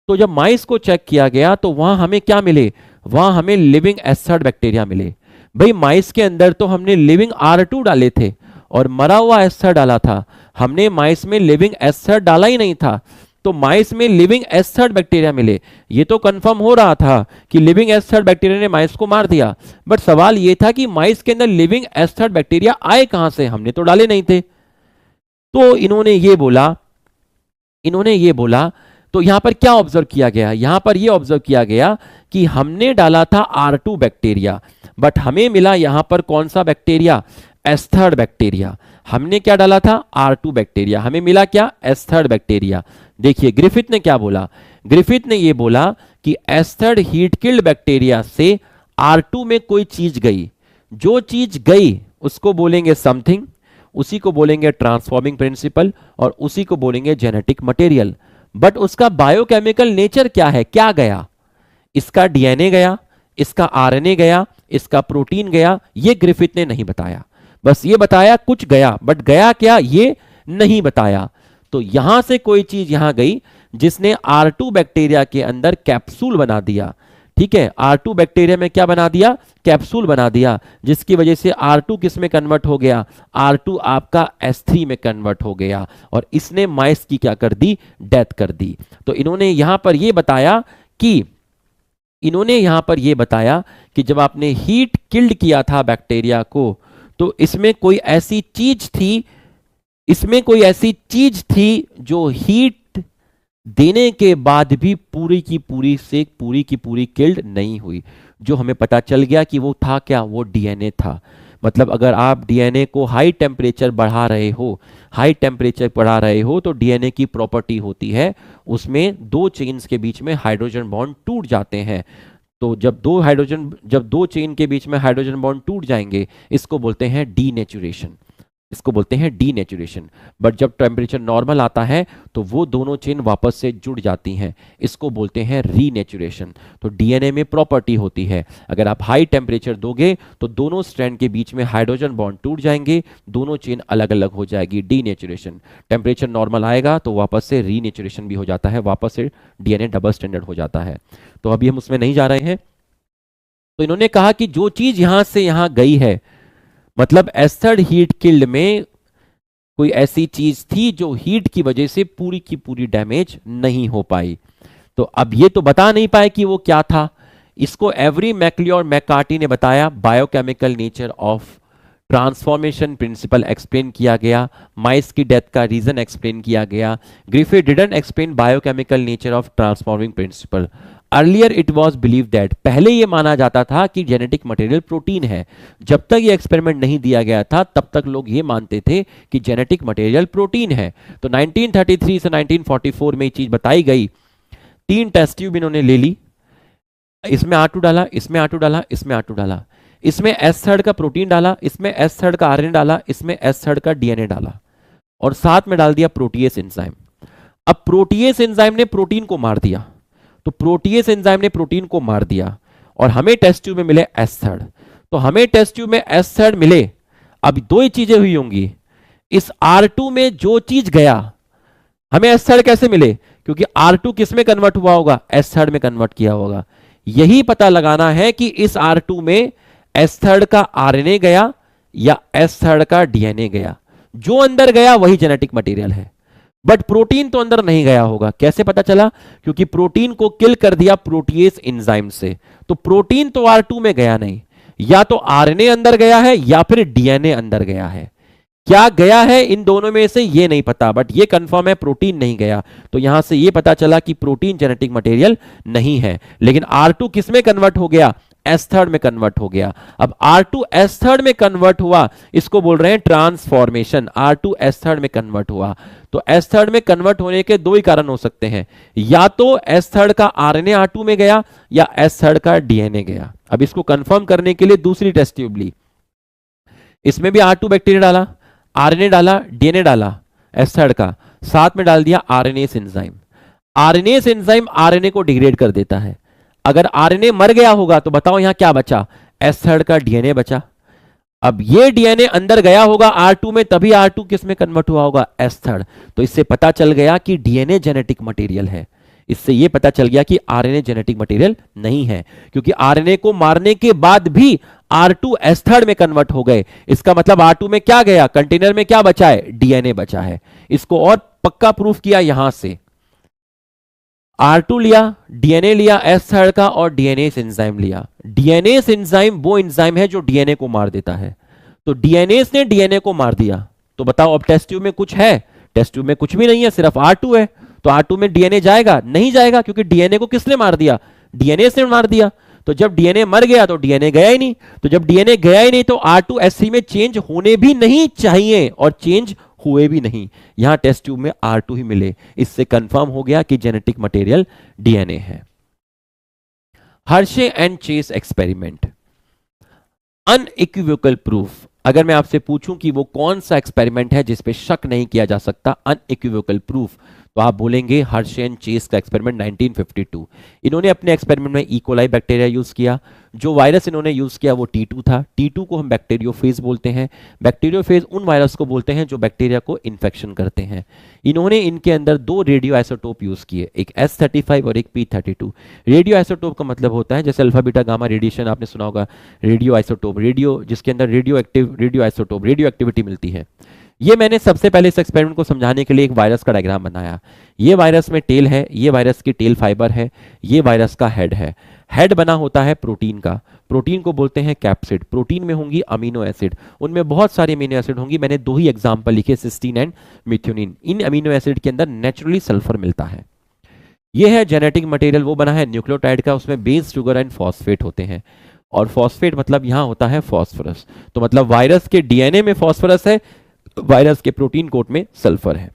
तो जब माइस को चेक किया गया तो वहां हमें क्या मिले, वहां हमें लिविंग S3 बैक्टीरिया मिले। भाई माइस के अंदर तो हमने लिविंग R2 डाले थे और मरा हुआ S3 डाला था, हमने माइस में लिविंग S3 डाला ही नहीं था, तो माइस में लिविंग S3 बैक्टीरिया मिले। ये तो कंफर्म हो रहा था कि लिविंग S3 बैक्टीरिया ने माइस को मार दिया, बट सवाल ये था कि माइस के अंदर लिविंग S3 बैक्टीरिया आए कहां से, हमने तो डाले नहीं थे। तो इन्होंने ये बोला, तो यहां पर क्या ऑब्जर्व किया गया, यहां पर यह ऑब्जर्व किया गया कि हमने डाला था R2 बैक्टीरिया, बट हमें मिला यहां पर कौन सा बैक्टीरिया, S3 बैक्टीरिया। हमने क्या डाला था, R2 बैक्टीरिया, हमें मिला क्या, S3 बैक्टीरिया। देखिए ग्रिफिथ ने क्या बोला, ग्रिफिथ ने यह बोला कि S3 हीट किल्ड बैक्टीरिया से R2 में कोई चीज गई, जो चीज गई उसको बोलेंगे समथिंग, उसी को बोलेंगे ट्रांसफॉर्मिंग प्रिंसिपल, और उसी को बोलेंगे जेनेटिक मटेरियल। बट उसका बायोकेमिकल नेचर क्या है, क्या गया, इसका डीएनए गया, इसका आरएनए गया, इसका प्रोटीन गया, ये ग्रिफिथ ने नहीं बताया। बस ये बताया कुछ गया, बट गया क्या ये नहीं बताया। तो यहां से कोई चीज यहां गई जिसने R2 बैक्टीरिया के अंदर कैप्सूल बना दिया। ठीक है, R2 बैक्टीरिया में क्या बना दिया, कैप्सूल बना दिया, जिसकी वजह से R2 किस में कन्वर्ट हो गया, R2 आपका S3 में कन्वर्ट हो गया, और इसने माइस की क्या कर दी, डेथ कर दी। तो इन्होंने यहां पर यह बताया कि जब आपने हीट किल्ड किया था बैक्टीरिया को, तो इसमें कोई ऐसी चीज थी जो हीट देने के बाद भी पूरी की पूरी किल्ड नहीं हुई। जो हमें पता चल गया कि वो था क्या, वो डीएनए था। मतलब अगर आप डीएनए को हाई टेम्परेचर बढ़ा रहे हो तो डीएनए की प्रॉपर्टी होती है उसमें 2 चेन्स के बीच में हाइड्रोजन बॉन्ड टूट जाते हैं। तो जब दो चेन के बीच में हाइड्रोजन बॉन्ड टूट जाएंगे, इसको बोलते हैं डीनेचुरेशन, इसको बोलते हैं डीनेचुरेशन। बट जब टेम्परेचर नॉर्मल आता है तो वो दोनों चेन वापस से जुड़ जाती हैं, इसको बोलते हैं रीनेचुरेशन। तो डीएनए में प्रॉपर्टी होती है, अगर आप हाई टेम्परेचर दोगे तो दोनों स्ट्रैंड के बीच में हाइड्रोजन बॉन्ड टूट जाएंगे, दोनों चेन अलग अलग हो जाएगी, डीनेचुरेशन। टेम्परेचर नॉर्मल आएगा तो वापस से रीनेचुरेशन भी हो जाता है, वापस से डीएनए डबल स्टैंडर्ड हो जाता है। तो अभी हम उसमें नहीं जा रहे हैं। तो इन्होंने कहा कि जो चीज यहां से यहां गई है, मतलब एसिड हीट किल्ड में कोई ऐसी चीज थी जो हीट की वजह से पूरी की पूरी डैमेज नहीं हो पाई। तो अब ये तो बता नहीं पाए कि वो क्या था। इसको एवरी मैकली और मैकार्टी ने बताया, biochemical nature of transformation principle explain किया गया, माइस की डेथ का रीजन एक्सप्लेन किया गया। Griffith didn't explain biochemical nature of transforming principle. Earlier it was believe that, पहले ये माना जाता था कि जेनेटिक मटेरियल प्रोटीन है। जब तक ये एक्सपेरिमेंट नहीं दिया गया था तब तक लोग ये मानते थे कि जेनेटिक मटेरियल प्रोटीन है। तो 1933 से 1944 में ये चीज बताई गई। 3 टेस्ट ट्यूब इन्होंने ले ली, इसमें R2 डाला, इसमें R2 डाला, इसमें R2 डाला, इसमें S3 का प्रोटीन डाला, इसमें S3 का RNA डाला, इसमें S3 का DNA डाला, और साथ में डाल दिया प्रोटीएस एंजाइम। अब प्रोटीएस एंजाइम ने प्रोटीन को मार दिया, तो प्रोटीएस एंजाइम ने प्रोटीन को मार दिया और हमें टेस्ट ट्यूब में मिले S3। तो हमें टेस्ट ट्यूब में S3 मिले। अब दो ही चीजें हुई होंगी, इस R2 में जो चीज गया, हमें S3 कैसे मिले, क्योंकि R2 किस में कन्वर्ट हुआ होगा, S3 में कन्वर्ट किया होगा। यही पता लगाना है कि इस R2 में S3 का RNA गया या S3 का DNA गया। जो अंदर गया वही जेनेटिक मटेरियल है, बट प्रोटीन तो अंदर नहीं गया होगा। कैसे पता चला, क्योंकि प्रोटीन को किल कर दिया प्रोटीएस एंजाइम से। तो प्रोटीन तो R2 में गया नहीं, या तो RNA अंदर गया है या फिर DNA अंदर गया है। क्या गया है इन दोनों में से ये नहीं पता, बट ये कंफर्म है प्रोटीन नहीं गया। तो यहां से ये पता चला कि प्रोटीन जेनेटिक मटेरियल नहीं है। लेकिन R2 किस में कन्वर्ट हो गया, S3 में कन्वर्ट हो गया। अब R2 S3 में कन्वर्ट हुआ, इसको बोल रहे हैं ट्रांसफॉर्मेशन। R2 S3 में कन्वर्ट हुआ, तो S3 में कन्वर्ट होने के दो ही कारण हो सकते हैं, या तो S3 का RNA R2 में गया या S3 का DNA गया। अब इसको कंफर्म करने के लिए दूसरी टेस्ट ट्यूब ली, इसमें भी R2 बैक्टीरिया डाला, RNA डाला, DNA डाला S3 का, साथ में डाल दिया RNase enzyme. RNase enzyme RNA को डिग्रेड कर देता है। अगर RNA मर गया होगा तो बताओ यहां क्या बचा, S3 का DNA बचा। अब ये DNA अंदर गया होगा R2 में, तभी R2 किस में कन्वर्ट हुआ होगा, S3। तो इससे पता चल गया कि DNA जेनेटिक मटेरियल है। इससे यह पता चल गया कि RNA जेनेटिक मटेरियल नहीं है, क्योंकि RNA को मारने के बाद भी R2 S3 में कन्वर्ट हो गए। इसका मतलब R2 में क्या गया, कंटेनर में क्या बचा है, DNA बचा है। इसको और पक्का प्रूफ किया यहां से, R2 लिया, DNA लिया S3 का, और डीएनएस एंजाइम लिया। डीएनएस एंजाइम वो एंजाइम है जो DNA को मार देता है। तो डीएनएस ने DNA को मार दिया। तो बताओ अब टेस्ट ट्यूब में कुछ है, टेस्ट ट्यूब में कुछ भी नहीं है, सिर्फ R2 है। तो R2 में DNA जाएगा, नहीं जाएगा, क्योंकि DNA को किसने मार दिया, डीएनएस ने मार दिया। तो जब DNA मर गया तो DNA गया ही नहीं। तो जब DNA गया ही नहीं तो R2 S3 में चेंज होने भी नहीं चाहिए, और चेंज हुए भी नहीं। यहां टेस्ट ट्यूब में R2 ही मिले। इससे कंफर्म हो गया कि जेनेटिक मटेरियल DNA है। Hershey and chess experiment, unequivocal proof. अगर मैं आपसे पूछूं कि वो कौन सा एक्सपेरिमेंट है जिस पे शक नहीं किया जा सकता, अनइक्विवोकल प्रूफ, तो आप बोलेंगे हर्शे एंड चेस का एक्सपेरिमेंट 1952। इन्होंने अपने एक्सपेरिमेंट में इकोलाई बैक्टीरिया यूज किया। जो वायरस इन्होंने यूज किया वो T2 था। T2 को हम बैक्टीरियोफेज बोलते हैं। बैक्टीरियोफेज उन वायरस को बोलते हैं जो बैक्टीरिया को इन्फेक्शन करते हैं। इन्होंने इनके अंदर 2 रेडियो आइसोटोप यूज किए, एक S35 और एक P32। रेडियो आइसोटोप का मतलब होता है जैसे अल्फा बीटा गामा रेडिएशन आपने सुना होगा, रेडियो आइसोटोप, रेडियो जिसके अंदर रेडियो आइसोटोप, रेडियो एक्टिविटी मिलती है। ये मैंने सबसे पहले इस एक्सपेरिमेंट को समझाने के लिए एक वायरस का डायग्राम बनाया। ये वायरस में टेल है, ये वायरस की टेल फाइबर है, ये वायरस का हेड है। हेड बना होता है प्रोटीन का, प्रोटीन को बोलते हैं कैप्सिड। प्रोटीन में होंगी अमीनो एसिड, उनमें बहुत सारी अमीनो एसिड होंगी। मैंने 2 ही एग्जाम्पल लिखे, cysteine and methionine. In amino acid के अंदर नेचुरली सल्फर मिलता है। ये है जेनेटिक मटेरियल, वो बना है न्यूक्लियोटाइड का, उसमें बेस, शुगर एंड फॉस्फेट होते हैं। और फॉस्फेट मतलब यहां होता है फॉस्फोरस। तो मतलब वायरस के डीएनए में फॉस्फोरस है, वायरस के प्रोटीन कोट में सल्फर है।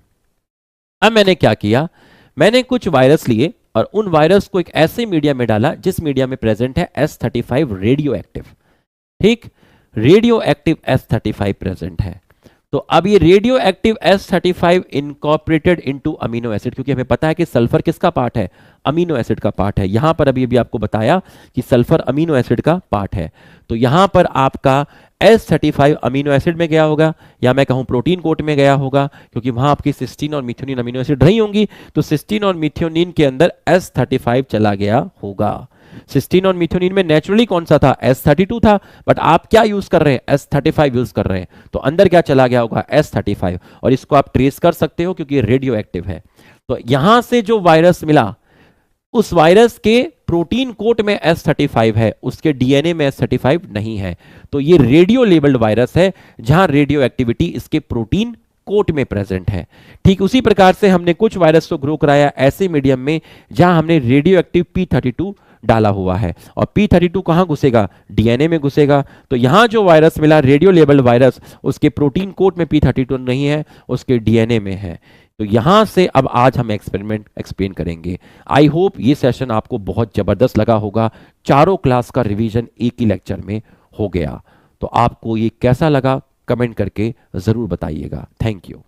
अब मैंने क्या किया, मैंने कुछ वायरस लिए, और उन वायरस को एक ऐसे मीडिया में डाला जिस मीडिया में प्रेजेंट है S35 रेडियो एक्टिव। ठीक, रेडियो एक्टिव S35 प्रेजेंट है। तो अब ये radio active S35 incorporated into amino acid, क्योंकि हमें पता है कि सल्फर किसका पार्ट है, अमीनो एसिड का पार्ट है। यहां पर अभी आपको बताया कि सल्फर अमीनो एसिड का पार्ट है। तो यहां पर आपका S35 अमीनो एसिड में गया होगा, या मैं कहूं प्रोटीन कोट में गया होगा, क्योंकि वहां आपकी सिस्टीन और मिथ्योनिन अमीनो एसिड रही होंगी। तो सिस्टीन और मिथ्योनिन के अंदर S35 चला गया होगा। सिस्टीन और मिथ्योनिन में नेचुरली कौन सा था, S32 था, बट आप क्या यूज कर रहे हैं, S35 यूज कर रहे हैं। तो अंदर क्या चला गया होगा, S35, और इसको आप ट्रेस कर सकते हो क्योंकि रेडियो एक्टिव है। तो यहां से जो वायरस मिला, उस वायरस के प्रोटीन कोट में S35 है, उसके डीएनए में S35 नहीं है। तो ये रेडियो लेबल्ड वायरस है, जहां रेडियो एक्टिविटी इसके प्रोटीन कोट में प्रेजेंट है। ठीक उसी प्रकार से हमने कुछ वायरस को ग्रो कराया ऐसे मीडियम में जहां हमने रेडियो एक्टिव P32 डाला हुआ है, और P32 कहां घुसेगा, डीएनए में घुसेगा। तो यहां जो वायरस मिला रेडियो लेबल्ड वायरस, उसके प्रोटीन कोट में P32 नहीं है, उसके डीएनए में है। तो यहां से अब आज हम एक्सपेरिमेंट एक्सप्लेन करेंगे। आई होप ये सेशन आपको बहुत जबरदस्त लगा होगा। चारों क्लास का रिवीजन एक ही लेक्चर में हो गया। तो आपको ये कैसा लगा कमेंट करके जरूर बताइएगा। Thank you.